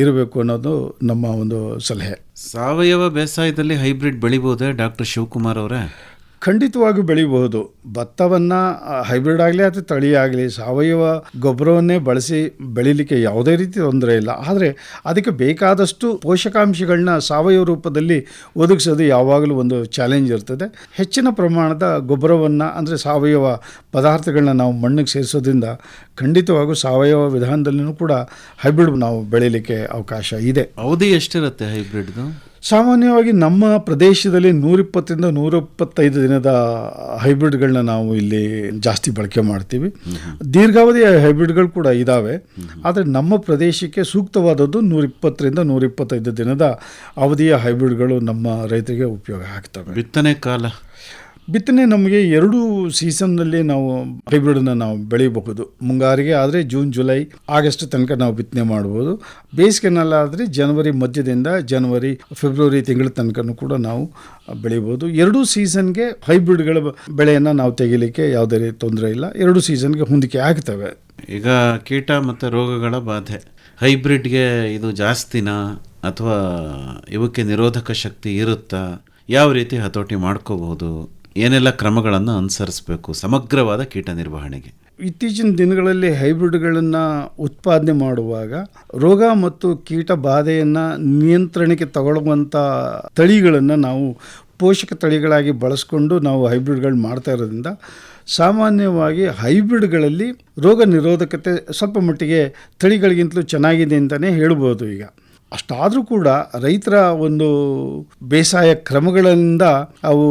ಇರಬೇಕು ಅನ್ನೋದು ನಮ್ಮ ಒಂದು ಸಲಹೆ. ಸಾವಯವ ಬೇಸಾಯದಲ್ಲಿ ಹೈಬ್ರಿಡ್ ಬೆಳಿಬೋದೇ ಡಾಕ್ಟರ್ ಶಿವಕುಮಾರ್ ಅವರೇ? ಖಂಡಿತವಾಗಿ ಬೆಳಿಬಹುದು. ಭತ್ತವನ್ನು ಹೈಬ್ರಿಡ್ ಆಗಲಿ ಅಥವಾ ತಳಿ ಆಗಲಿ ಸಾವಯವ ಗೊಬ್ಬರವನ್ನೇ ಬಳಸಿ ಬೆಳೀಲಿಕ್ಕೆ ಯಾವುದೇ ರೀತಿ ತೊಂದರೆ ಇಲ್ಲ. ಆದರೆ ಅದಕ್ಕೆ ಬೇಕಾದಷ್ಟು ಪೋಷಕಾಂಶಗಳನ್ನ ಸಾವಯವ ರೂಪದಲ್ಲಿ ಒದಗಿಸೋದು ಯಾವಾಗಲೂ ಒಂದು ಚಾಲೆಂಜ್ ಇರ್ತದೆ. ಹೆಚ್ಚಿನ ಪ್ರಮಾಣದ ಗೊಬ್ಬರವನ್ನು ಅಂದರೆ ಸಾವಯವ ಪದಾರ್ಥಗಳನ್ನ ನಾವು ಮಣ್ಣಿಗೆ ಸೇರಿಸೋದ್ರಿಂದ ಖಂಡಿತವಾಗೂ ಸಾವಯವ ವಿಧಾನದಲ್ಲಿಯೂ ಕೂಡ ಹೈಬ್ರಿಡ್ ನಾವು ಬೆಳೀಲಿಕ್ಕೆ ಅವಕಾಶ ಇದೆ. ಅವಧಿ ಎಷ್ಟಿರುತ್ತೆ ಹೈಬ್ರಿಡ್ದು? ಸಾಮಾನ್ಯವಾಗಿ ನಮ್ಮ ಪ್ರದೇಶದಲ್ಲಿ 120-125 ದಿನದ ಹೈಬ್ರಿಡ್ಗಳನ್ನ ನಾವು ಇಲ್ಲಿ ಜಾಸ್ತಿ ಬಳಕೆ ಮಾಡ್ತೀವಿ. ದೀರ್ಘಾವಧಿಯ ಹೈಬ್ರಿಡ್ಗಳು ಕೂಡ ಇದ್ದಾವೆ. ಆದರೆ ನಮ್ಮ ಪ್ರದೇಶಕ್ಕೆ ಸೂಕ್ತವಾದದ್ದು 120-125 ದಿನದ ಅವಧಿಯ ಹೈಬ್ರಿಡ್ಗಳು ನಮ್ಮ ರೈತರಿಗೆ ಉಪಯೋಗ ಆಗ್ತವೆ. ಬಿತ್ತನೆ ಕಾಲ? ಬಿತ್ತನೆ ನಮಗೆ 2 ಸೀಸನ್ನಲ್ಲಿ ನಾವು ಹೈಬ್ರಿಡನ್ನು ನಾವು ಬೆಳೀಬಹುದು. ಮುಂಗಾರಿಗೆ ಆದರೆ ಜೂನ್, ಜುಲೈ, ಆಗಸ್ಟ್ ತನಕ ನಾವು ಬಿತ್ತನೆ ಮಾಡ್ಬೋದು. ಬೇಸಿಗೆನಲ್ಲಾದರೆ ಜನವರಿ ಮಧ್ಯದಿಂದ ಜನವರಿ, ಫೆಬ್ರವರಿ ತಿಂಗಳ ತನಕ ಕೂಡ ನಾವು ಬೆಳಿಬೋದು. 2 ಸೀಸನ್ಗೆ ಹೈಬ್ರಿಡ್ಗಳ ಬೆಳೆಯನ್ನು ನಾವು ತೆಗಿಲಿಕ್ಕೆ ಯಾವುದೇ ರೀತಿ ತೊಂದರೆ ಇಲ್ಲ. 2 ಸೀಸನ್ಗೆ ಹೊಂದಿಕೆ ಆಗ್ತವೆ. ಈಗ ಕೀಟ ಮತ್ತು ರೋಗಗಳ ಬಾಧೆ ಹೈಬ್ರಿಡ್ಗೆ ಇದು ಜಾಸ್ತಿನಾ ಅಥವಾ ಇವಕ್ಕೆ ನಿರೋಧಕ ಶಕ್ತಿ ಇರುತ್ತಾ? ಯಾವ ರೀತಿ ಹತೋಟಿ ಮಾಡ್ಕೋಬಹುದು? ಏನೆಲ್ಲ ಕ್ರಮಗಳನ್ನು ಅನುಸರಿಸಬೇಕು ಸಮಗ್ರವಾದ ಕೀಟ ನಿರ್ವಹಣೆಗೆ? ಇತ್ತೀಚಿನ ದಿನಗಳಲ್ಲಿ ಹೈಬ್ರಿಡ್ಗಳನ್ನು ಉತ್ಪಾದನೆ ಮಾಡುವಾಗ ರೋಗ ಮತ್ತು ಕೀಟ ಬಾಧೆಯನ್ನು ನಿಯಂತ್ರಣಕ್ಕೆ ತಗೊಳ್ಳುವಂಥ ತಳಿಗಳನ್ನು ನಾವು ಪೋಷಕ ತಳಿಗಳಾಗಿ ಬಳಸ್ಕೊಂಡು ನಾವು ಹೈಬ್ರಿಡ್ಗಳು ಮಾಡ್ತಾ ಇರೋದ್ರಿಂದ ಸಾಮಾನ್ಯವಾಗಿ ಹೈಬ್ರಿಡ್ಗಳಲ್ಲಿ ರೋಗ ನಿರೋಧಕತೆ ಸ್ವಲ್ಪ ಮಟ್ಟಿಗೆ ತಳಿಗಳಿಗಿಂತಲೂ ಚೆನ್ನಾಗಿದೆ ಅಂತಲೇ ಹೇಳ್ಬೋದು. ಈಗ ಅಷ್ಟಾದರೂ ಕೂಡ ರೈತರ ಒಂದು ಬೇಸಾಯ ಕ್ರಮಗಳಿಂದ ಅವು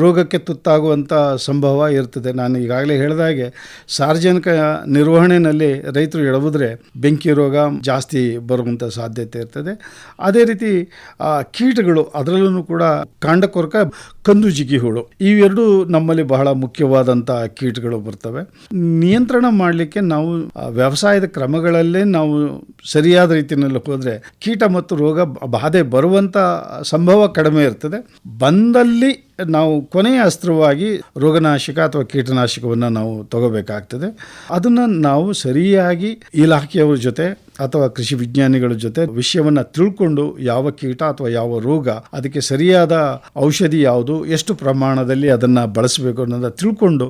ರೋಗಕ್ಕೆ ತುತ್ತಾಗುವಂಥ ಸಂಭವ ಇರ್ತದೆ. ನಾನು ಈಗಾಗಲೇ ಹೇಳಿದ ಹಾಗೆ ಸಾರ್ವಜನಿಕ ನಿರ್ವಹಣೆಯಲ್ಲಿ ರೈತರು ಎಡವಿದ್ರೆ ಬೆಂಕಿ ರೋಗ ಜಾಸ್ತಿ ಬರುವಂಥ ಸಾಧ್ಯತೆ ಇರ್ತದೆ. ಅದೇ ರೀತಿ ಕೀಟಗಳು, ಅದರಲ್ಲೂ ಕೂಡ ಕಾಂಡಕೊರಕ, ಕಂದು ಜಿಗಿ ಹುಳು, ಇವೆರಡು ನಮ್ಮಲ್ಲಿ ಬಹಳ ಮುಖ್ಯವಾದಂಥ ಕೀಟಗಳು ಬರ್ತವೆ. ನಿಯಂತ್ರಣ ಮಾಡಲಿಕ್ಕೆ ನಾವು ವ್ಯವಸಾಯದ ಕ್ರಮಗಳಲ್ಲೇ ನಾವು ಸರಿಯಾದ ರೀತಿಯಲ್ಲಿ ಹೋದರೆ ಕೀಟ ಮತ್ತು ರೋಗ ಬಾಧೆ ಬರುವಂಥ ಸಂಭವ ಕಡಿಮೆ ಇರ್ತದೆ. ಬಂದಲ್ಲಿ ನಾವು ಕೊನೆಯ ಅಸ್ತ್ರವಾಗಿ ರೋಗನಾಶಕ ಅಥವಾ ಕೀಟನಾಶಕವನ್ನು ನಾವು ತಗೋಬೇಕಾಗ್ತದೆ. ಅದನ್ನು ನಾವು ಸರಿಯಾಗಿ ಇಲಾಖೆಯವರ ಜೊತೆ ಅಥವಾ ಕೃಷಿ ವಿಜ್ಞಾನಿಗಳ ಜೊತೆ ವಿಷಯವನ್ನು ತಿಳ್ಕೊಂಡು ಯಾವ ಕೀಟ ಅಥವಾ ಯಾವ ರೋಗ, ಅದಕ್ಕೆ ಸರಿಯಾದ ಔಷಧಿ ಯಾವುದು, ಎಷ್ಟು ಪ್ರಮಾಣದಲ್ಲಿ ಅದನ್ನು ಬಳಸಬೇಕು ಅನ್ನೋದನ್ನು ತಿಳ್ಕೊಂಡು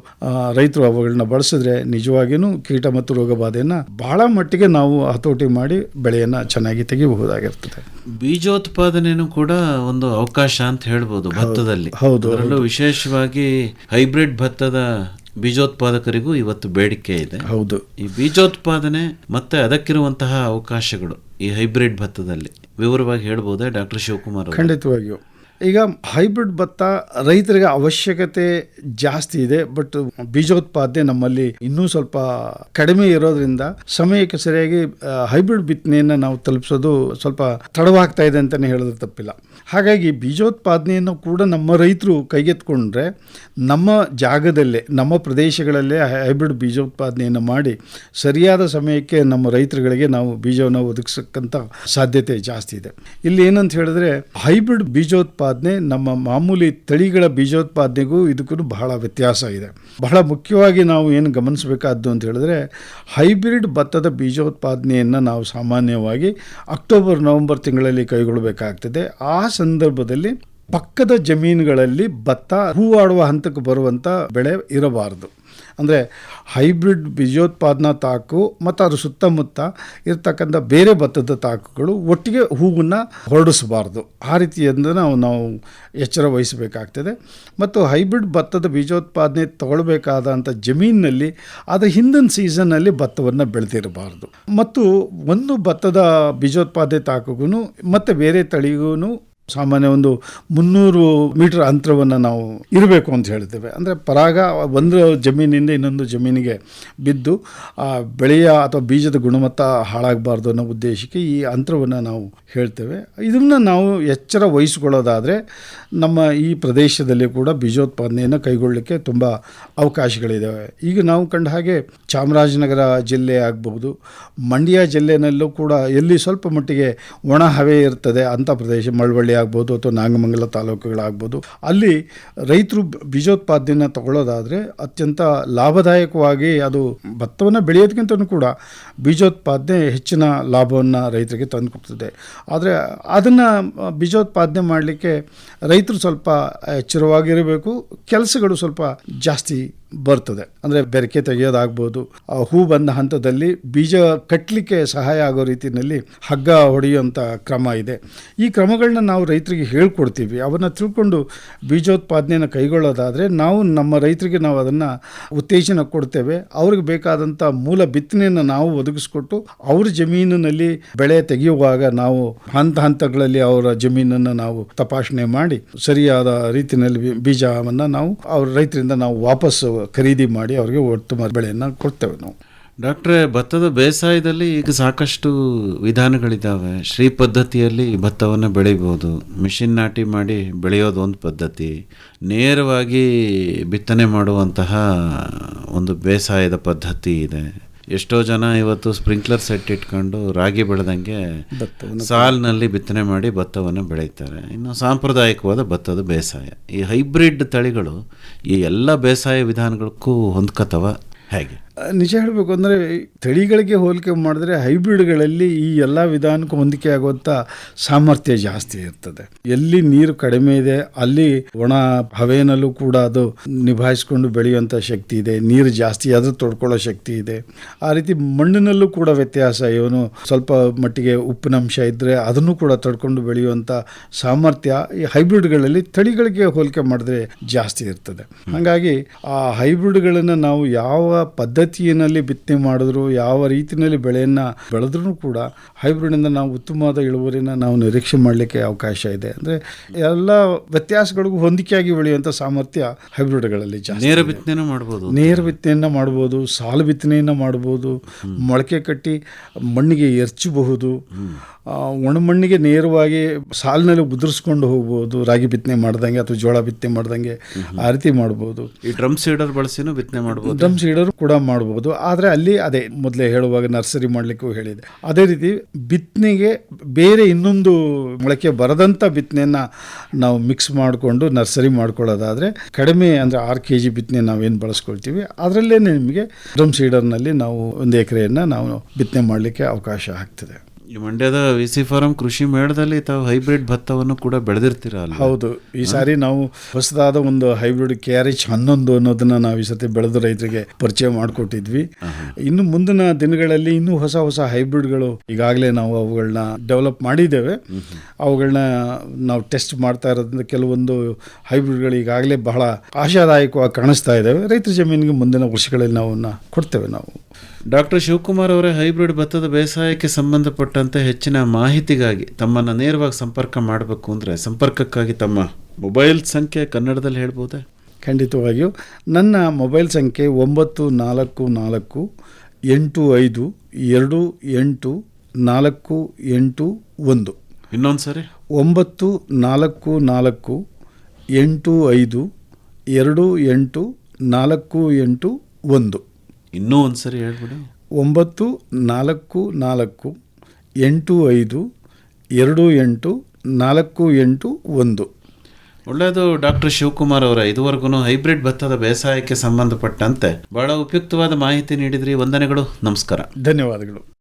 ರೈತರು ಅವುಗಳನ್ನ ಬಳಸಿದ್ರೆ ನಿಜವಾಗಿಯೂ ಕೀಟ ಮತ್ತು ರೋಗ ಬಾಧೆಯನ್ನು ಬಹಳ ಮಟ್ಟಿಗೆ ನಾವು ಹತೋಟಿ ಮಾಡಿ ಬೆಳೆಯನ್ನು ಚೆನ್ನಾಗಿ ತೆಗಿಬಹುದಾಗಿರ್ತದೆ. ಬೀಜೋತ್ಪಾದನೆಯೂ ಕೂಡ ಒಂದು ಅವಕಾಶ ಅಂತ ಹೇಳ್ಬೋದು ಭತ್ತದಲ್ಲಿ. ಹೌದು. ಅದರಲ್ಲೂ ವಿಶೇಷವಾಗಿ ಹೈಬ್ರಿಡ್ ಭತ್ತದ ಬೀಜೋತ್ಪಾದಕರಿಗೂ ಇವತ್ತು ಬೇಡಿಕೆ ಇದೆ. ಹೌದು. ಈ ಬೀಜೋತ್ಪಾದನೆ ಮತ್ತೆ ಅದಕ್ಕಿರುವಂತಹ ಅವಕಾಶಗಳು ಈ ಹೈಬ್ರಿಡ್ ಭತ್ತದಲ್ಲಿ ವಿವರವಾಗಿ ಹೇಳ್ಬೋದಾ ಡಾಕ್ಟರ್ ಶಿವಕುಮಾರ್ ಅವರು? ಖಂಡಿತವಾಗಿಯೂ. ಈಗ ಹೈಬ್ರಿಡ್ ಭತ್ತ ರೈತರಿಗೆ ಅವಶ್ಯಕತೆ ಜಾಸ್ತಿ ಇದೆ, ಬಟ್ ಬೀಜೋತ್ಪಾದನೆ ನಮ್ಮಲ್ಲಿ ಇನ್ನೂ ಸ್ವಲ್ಪ ಕಡಿಮೆ ಇರೋದ್ರಿಂದ ಸಮಯಕ್ಕೆ ಸರಿಯಾಗಿ ಹೈಬ್ರಿಡ್ ಬಿತ್ತನೆಯನ್ನು ನಾವು ತಲುಪಿಸೋದು ಸ್ವಲ್ಪ ತಡವಾಗ್ತಾ ಇದೆ ಅಂತಲೇ ಹೇಳಿದ್ರೆ ತಪ್ಪಿಲ್ಲ. ಹಾಗಾಗಿ ಬೀಜೋತ್ಪಾದನೆಯನ್ನು ಕೂಡ ನಮ್ಮ ರೈತರು ಕೈಗೆತ್ಕೊಂಡ್ರೆ ನಮ್ಮ ಜಾಗದಲ್ಲೇ, ನಮ್ಮ ಪ್ರದೇಶಗಳಲ್ಲೇ ಹೈಬ್ರಿಡ್ ಬೀಜೋತ್ಪಾದನೆಯನ್ನು ಮಾಡಿ ಸರಿಯಾದ ಸಮಯಕ್ಕೆ ನಮ್ಮ ರೈತರುಗಳಿಗೆ ನಾವು ಬೀಜವನ್ನು ಒದಗಿಸಕ್ಕಂಥ ಸಾಧ್ಯತೆ ಜಾಸ್ತಿ ಇದೆ. ಇಲ್ಲಿ ಏನಂತ ಹೇಳಿದ್ರೆ ಹೈಬ್ರಿಡ್ ಬೀಜೋತ್ಪಾದನೆ ನಮ್ಮ ಮಾಮೂಲಿ ತಳಿಗಳ ಬೀಜೋತ್ಪಾದನೆಗೂ ಇದಕ್ಕೂ ಬಹಳ ವ್ಯತ್ಯಾಸ ಇದೆ. ಬಹಳ ಮುಖ್ಯವಾಗಿ ನಾವು ಏನು ಗಮನಿಸಬೇಕಾದ್ದು ಅಂತ ಹೇಳಿದ್ರೆ ಹೈಬ್ರಿಡ್ ಭತ್ತದ ಬೀಜೋತ್ಪಾದನೆಯನ್ನು ನಾವು ಸಾಮಾನ್ಯವಾಗಿ ಅಕ್ಟೋಬರ್-ನವೆಂಬರ್ ತಿಂಗಳಲ್ಲಿ ಕೈಗೊಳ್ಳಬೇಕಾಗ್ತದೆ. ಆ ಸಂದರ್ಭದಲ್ಲಿ ಪಕ್ಕದ ಜಮೀನುಗಳಲ್ಲಿ ಭತ್ತ ಹೂವಾಡುವ ಹಂತಕ್ಕೆ ಬರುವಂಥ ಬೆಳೆ ಇರಬಾರದು. ಅಂದರೆ ಹೈಬ್ರಿಡ್ ಬೀಜೋತ್ಪಾದನಾ ತಾಕು ಮತ್ತು ಅದ್ರ ಸುತ್ತಮುತ್ತ ಇರ್ತಕ್ಕಂಥ ಬೇರೆ ಭತ್ತದ ತಾಕುಗಳು ಒಟ್ಟಿಗೆ ಹೂವನ್ನು ಹೊರಡಿಸಬಾರ್ದು. ಆ ರೀತಿಯಿಂದ ನಾವು ಎಚ್ಚರ ವಹಿಸಬೇಕಾಗ್ತದೆ. ಮತ್ತು ಹೈಬ್ರಿಡ್ ಭತ್ತದ ಬೀಜೋತ್ಪಾದನೆ ತಗೊಳ್ಬೇಕಾದಂಥ ಜಮೀನಿನಲ್ಲಿ ಅದರ ಹಿಂದಿನ ಸೀಸನ್ನಲ್ಲಿ ಭತ್ತವನ್ನು ಬೆಳೆದಿರಬಾರ್ದು. ಮತ್ತು ಒಂದು ಭತ್ತದ ಬೀಜೋತ್ಪಾದನೆ ತಾಕುಗೂ ಮತ್ತು ಬೇರೆ ತಳಿಗೂ ಸಾಮಾನ್ಯ ಒಂದು 300 ಮೀಟರ್ ಅಂತರವನ್ನು ನಾವು ಇರಬೇಕು ಅಂತ ಹೇಳ್ತೇವೆ. ಅಂದರೆ ಪರಾಗ ಒಂದು ಜಮೀನಿಂದ ಇನ್ನೊಂದು ಜಮೀನಿಗೆ ಬಿದ್ದು ಆ ಬೆಳೆಯ ಅಥವಾ ಬೀಜದ ಗುಣಮಟ್ಟ ಹಾಳಾಗಬಾರ್ದು ಅನ್ನೋ ಉದ್ದೇಶಕ್ಕೆ ಈ ಅಂತರವನ್ನು ನಾವು ಹೇಳ್ತೇವೆ. ಇದನ್ನು ನಾವು ಎಚ್ಚರ ವಹಿಸಿಕೊಳ್ಳೋದಾದರೆ ನಮ್ಮ ಈ ಪ್ರದೇಶದಲ್ಲಿ ಕೂಡ ಬೀಜೋತ್ಪಾದನೆಯನ್ನು ಕೈಗೊಳ್ಳಲಿಕ್ಕೆ ತುಂಬ ಅವಕಾಶಗಳಿದ್ದಾವೆ. ಈಗ ನಾವು ಕಂಡ ಹಾಗೆ ಚಾಮರಾಜನಗರ ಜಿಲ್ಲೆ ಆಗಬಹುದು, ಮಂಡ್ಯ ಜಿಲ್ಲೆನಲ್ಲೂ ಕೂಡ ಎಲ್ಲಿ ಸ್ವಲ್ಪ ಮಟ್ಟಿಗೆ ಒಣ ಹವೆ ಇರ್ತದೆ ಅಂಥ ಪ್ರದೇಶ, ಮಳವಳ್ಳಿ ಆಗ್ಬೋದು ಅಥವಾ ನಾಗಮಂಗಲ ತಾಲೂಕುಗಳಾಗ್ಬೋದು, ಅಲ್ಲಿ ರೈತರು ಬೀಜೋತ್ಪಾದನೆಯನ್ನು ತಗೊಳ್ಳೋದಾದರೆ ಅತ್ಯಂತ ಲಾಭದಾಯಕವಾಗಿ ಅದು ಭತ್ತವನ್ನು ಬೆಳೆಯೋದಕ್ಕಿಂತಲೂ ಕೂಡ ಬೀಜೋತ್ಪಾದನೆ ಹೆಚ್ಚಿನ ಲಾಭವನ್ನು ರೈತರಿಗೆ ತಂದುಕೊಡ್ತದೆ. ಆದರೆ ಅದನ್ನು ಬೀಜೋತ್ಪಾದನೆ ಮಾಡಲಿಕ್ಕೆ ರೈತರು ಸ್ವಲ್ಪ ಎಚ್ಚರವಾಗಿರಬೇಕು. ಕೆಲಸಗಳು ಸ್ವಲ್ಪ ಜಾಸ್ತಿ ಬರ್ತದೆ. ಅಂದರೆ ಬೆರಕೆ ತೆಗೆಯೋದಾಗ್ಬೋದು, ಹೂ ಬಂದ ಹಂತದಲ್ಲಿ ಬೀಜ ಕಟ್ಟಲಿಕ್ಕೆ ಸಹಾಯ ಆಗೋ ರೀತಿಯಲ್ಲಿ ಹಗ್ಗ ಹೊಡೆಯುವಂಥ ಕ್ರಮ ಇದೆ. ಈ ಕ್ರಮಗಳನ್ನ ನಾವು ರೈತರಿಗೆ ಹೇಳ್ಕೊಡ್ತೀವಿ. ಅವನ್ನ ತಿಳ್ಕೊಂಡು ಬೀಜೋತ್ಪಾದನೆಯನ್ನು ಕೈಗೊಳ್ಳೋದಾದರೆ ನಾವು ನಮ್ಮ ರೈತರಿಗೆ ನಾವು ಅದನ್ನು ಉತ್ತೇಜನ ಕೊಡ್ತೇವೆ. ಅವ್ರಿಗೆ ಬೇಕಾದಂಥ ಮೂಲ ಬಿತ್ತನೆಯನ್ನು ನಾವು ಒದಗಿಸ್ಕೊಟ್ಟು ಅವ್ರ ಜಮೀನಿನಲ್ಲಿ ಬೆಳೆ ತೆಗೆಯುವಾಗ ನಾವು ಹಂತಗಳಲ್ಲಿ ಅವರ ಜಮೀನನ್ನು ನಾವು ತಪಾಸಣೆ ಮಾಡಿ ಸರಿಯಾದ ರೀತಿಯಲ್ಲಿ ಬೀಜವನ್ನು ನಾವು ಅವ್ರ ರೈತರಿಂದ ನಾವು ವಾಪಸ್ ಖರೀದಿ ಮಾಡಿ ಅವರಿಗೆ ಉತ್ತಮ ಬೆಳೆಯನ್ನು ಕೊಡ್ತೇವೆ ನಾವು. ಡಾಕ್ಟ್ರೇ, ಭತ್ತದ ಬೇಸಾಯದಲ್ಲಿ ಈಗ ಸಾಕಷ್ಟು ವಿಧಾನಗಳಿದ್ದಾವೆ. ಶ್ರೀ ಪದ್ಧತಿಯಲ್ಲಿ ಭತ್ತವನ್ನು ಬೆಳಿಬೋದು, ಮಿಷಿನ್ ನಾಟಿ ಮಾಡಿ ಬೆಳೆಯೋದು ಒಂದು ಪದ್ಧತಿ, ನೇರವಾಗಿ ಬಿತ್ತನೆ ಮಾಡುವಂತಹ ಒಂದು ಬೇಸಾಯದ ಪದ್ಧತಿ ಇದೆ. ಎಷ್ಟೋ ಜನ ಇವತ್ತು ಸ್ಪ್ರಿಂಕ್ಲರ್ ಸೆಟ್ ಇಟ್ಕೊಂಡು ರಾಗಿ ಬೆಳೆದಂಗೆ ಸಾಲಿನಲ್ಲಿ ಬಿತ್ತನೆ ಮಾಡಿ ಭತ್ತವನ್ನು ಬೆಳೀತಾರೆ. ಇನ್ನು ಸಾಂಪ್ರದಾಯಿಕವಾದ ಭತ್ತದ ಬೇಸಾಯ, ಈ ಹೈಬ್ರಿಡ್ ತಳಿಗಳು ಈ ಎಲ್ಲ ಬೇಸಾಯ ವಿಧಾನಗಳಕ್ಕೂ ಹೊಂದ್ಕತವ ಹೇಗೆ? ನಿಜ ಹೇಳಬೇಕು ಅಂದರೆ ತಳಿಗಳಿಗೆ ಹೋಲಿಕೆ ಮಾಡಿದ್ರೆ ಹೈಬ್ರಿಡ್ಗಳಲ್ಲಿ ಈ ಎಲ್ಲ ವಿಧಾನಕ್ಕೂ ಹೊಂದಿಕೆ ಆಗುವಂಥ ಸಾಮರ್ಥ್ಯ ಜಾಸ್ತಿ ಇರ್ತದೆ. ಎಲ್ಲಿ ನೀರು ಕಡಿಮೆ ಇದೆ ಅಲ್ಲಿ ಒಣ ಹವೆನಲ್ಲೂ ಕೂಡ ಅದು ನಿಭಾಯಿಸ್ಕೊಂಡು ಬೆಳೆಯುವಂಥ ಶಕ್ತಿ ಇದೆ. ನೀರು ಜಾಸ್ತಿ ಆದರೂ ತೊಡ್ಕೊಳ್ಳೋ ಶಕ್ತಿ ಇದೆ. ಆ ರೀತಿ ಮಣ್ಣಿನಲ್ಲೂ ಕೂಡ ವ್ಯತ್ಯಾಸ, ಇವನು ಸ್ವಲ್ಪ ಮಟ್ಟಿಗೆ ಉಪ್ಪಿನಂಶ ಇದ್ದರೆ ಅದನ್ನು ಕೂಡ ತಡ್ಕೊಂಡು ಬೆಳೆಯುವಂಥ ಸಾಮರ್ಥ್ಯ ಈ ಹೈಬ್ರಿಡ್ಗಳಲ್ಲಿ ತಳಿಗಳಿಗೆ ಹೋಲಿಕೆ ಮಾಡಿದ್ರೆ ಜಾಸ್ತಿ ಇರ್ತದೆ. ಹಾಗಾಗಿ ಆ ಹೈಬ್ರಿಡ್ಗಳನ್ನು ನಾವು ಯಾವ ಪದ್ಧತಿ ಪದ್ಧತಿಯಲ್ಲಿ ಬಿತ್ತನೆ ಮಾಡಿದ್ರು, ಯಾವ ರೀತಿಯಲ್ಲಿ ಬೆಳೆಯನ್ನು ಬೆಳೆದ್ರೂ ಕೂಡ ಹೈಬ್ರಿಡ್ನಿಂದ ನಾವು ಉತ್ತಮವಾದ ಇಳುವರಿನ ನಾವು ನಿರೀಕ್ಷೆ ಮಾಡಲಿಕ್ಕೆ ಅವಕಾಶ ಇದೆ. ಅಂದರೆ ಎಲ್ಲ ವ್ಯತ್ಯಾಸಗಳಿಗೂ ಹೊಂದಿಕೆಯಾಗಿ ಬೆಳೆಯುವಂಥ ಸಾಮರ್ಥ್ಯ ಹೈಬ್ರಿಡ್ಗಳಲ್ಲಿ ಜಾಸ್ತಿ. ನೇರ ಬಿತ್ತನೆನೂ ಮಾಡ್ಬೋದು. ನೇರ ಬಿತ್ತನೆಯನ್ನು ಮಾಡ್ಬೋದು, ಸಾಲು ಬಿತ್ತನೆಯನ್ನು ಮಾಡ್ಬೋದು, ಮೊಳಕೆ ಕಟ್ಟಿ ಮಣ್ಣಿಗೆ ಎರ್ಚಬಹುದು, ಒಣಮಣ್ಣಿಗೆ ನೇರವಾಗಿ ಸಾಲಿನಲ್ಲಿ ಉದುರಿಸ್ಕೊಂಡು ಹೋಗ್ಬೋದು, ರಾಗಿ ಬಿತ್ತನೆ ಮಾಡ್ದಂಗೆ ಅಥವಾ ಜೋಳ ಬಿತ್ತನೆ ಮಾಡ್ದಂಗೆ ಆ ರೀತಿ ಮಾಡ್ಬೋದು. ಈ ಡ್ರಮ್ ಸೀಡರ್ ಬಳಸಿನೂ ಬಿತ್ತನೆ ಮಾಡ್ಬೋದು. ಡ್ರಮ್ ಸೀಡರ್ ಕೂಡ ಮಾಡ್ಬೋದು. ಆದರೆ ಅಲ್ಲಿ ಅದೇ ಮೊದಲೇ ಹೇಳುವಾಗ ನರ್ಸರಿ ಮಾಡಲಿಕ್ಕೂ ಹೇಳಿದೆ. ಅದೇ ರೀತಿ ಬಿತ್ತನೆಗೆ ಬೇರೆ ಇನ್ನೊಂದು ಮೊಳಕೆ ಬರದಂಥ ಬಿತ್ತನೆಯನ್ನು ನಾವು ಮಿಕ್ಸ್ ಮಾಡಿಕೊಂಡು ನರ್ಸರಿ ಮಾಡ್ಕೊಳ್ಳೋದಾದರೆ ಕಡಿಮೆ ಅಂದರೆ 6 kg ಬಿತ್ತನೆ ನಾವೇನು ಬಳಸ್ಕೊಳ್ತೀವಿ ಅದರಲ್ಲೇ ನಿಮಗೆ ಡ್ರಮ್ ಸೀಡರ್ನಲ್ಲಿ ನಾವು 1 ಎಕರೆಯನ್ನು ನಾವು ಬಿತ್ತನೆ ಮಾಡಲಿಕ್ಕೆ ಅವಕಾಶ ಆಗ್ತದೆ. ಈ ಮಂಡ್ಯದ VC ಫಾರಂ ಕೃಷಿ ಮೇಳದಲ್ಲಿ ತಾವು ಹೈಬ್ರಿಡ್ ಭತ್ತವನ್ನು ಕೂಡ ಬೆಳೆದಿರ್ತೀರಲ್ಲ? ಹೌದು, ಈ ಸಾರಿ ನಾವು ಹೊಸದಾದ ಒಂದು ಹೈಬ್ರಿಡ್ KRH 11 ಅನ್ನೋದನ್ನ ನಾವು ಈ ಸತಿ ಬೆಳೆದು ರೈತರಿಗೆ ಪರಿಚಯ ಮಾಡಿಕೊಟ್ಟಿದ್ವಿ. ಇನ್ನು ಮುಂದಿನ ದಿನಗಳಲ್ಲಿ ಇನ್ನೂ ಹೊಸ ಹೊಸ ಹೈಬ್ರಿಡ್ಗಳು ಈಗಾಗಲೇ ನಾವು ಅವುಗಳನ್ನ ಡೆವಲಪ್ ಮಾಡಿದ್ದೇವೆ. ಅವುಗಳನ್ನ ನಾವು ಟೆಸ್ಟ್ ಮಾಡ್ತಾ ಇರೋದ್ರಿಂದ ಕೆಲವೊಂದು ಹೈಬ್ರಿಡ್ಗಳು ಈಗಾಗಲೇ ಬಹಳ ಆಶಾದಾಯಕವಾಗಿ ಕಾಣಿಸ್ತಾ ಇದ್ದಾವೆ. ರೈತರ ಜಮೀನಿಗೆ ಮುಂದಿನ ವರ್ಷಗಳಲ್ಲಿ ನಾವು ಕೊಡ್ತೇವೆ. ನಾವು ಡಾಕ್ಟರ್ ಶಿವಕುಮಾರ್ ಅವರೇ, ಹೈಬ್ರಿಡ್ ಭತ್ತದ ಬೇಸಾಯಕ್ಕೆ ಸಂಬಂಧಪಟ್ಟಂತೆ ಹೆಚ್ಚಿನ ಮಾಹಿತಿಗಾಗಿ ತಮ್ಮನ್ನು ನೇರವಾಗಿ ಸಂಪರ್ಕ ಮಾಡಬೇಕು ಅಂದರೆ ಸಂಪರ್ಕಕ್ಕಾಗಿ ತಮ್ಮ ಮೊಬೈಲ್ ಸಂಖ್ಯೆ ಕನ್ನಡದಲ್ಲಿ ಹೇಳ್ಬೋದೇ? ಖಂಡಿತವಾಗಿಯೂ. ನನ್ನ ಮೊಬೈಲ್ ಸಂಖ್ಯೆ 9448284881. ಇನ್ನೊಂದು ಸರಿ 9448284881. ಇನ್ನೂ ಒಂದು ಸರಿ ಹೇಳ್ಬಿಡಿ. 9448284881. ಒಳ್ಳೆಯದು ಡಾಕ್ಟರ್ ಶಿವಕುಮಾರ್ ಅವರ, ಇದುವರೆಗೂ ಹೈಬ್ರಿಡ್ ಭತ್ತದ ಬೇಸಾಯಕ್ಕೆ ಸಂಬಂಧಪಟ್ಟಂತೆ ಬಹಳ ಉಪಯುಕ್ತವಾದ ಮಾಹಿತಿ ನೀಡಿದ್ರಿ. ವಂದನೆಗಳು, ನಮಸ್ಕಾರ. ಧನ್ಯವಾದಗಳು.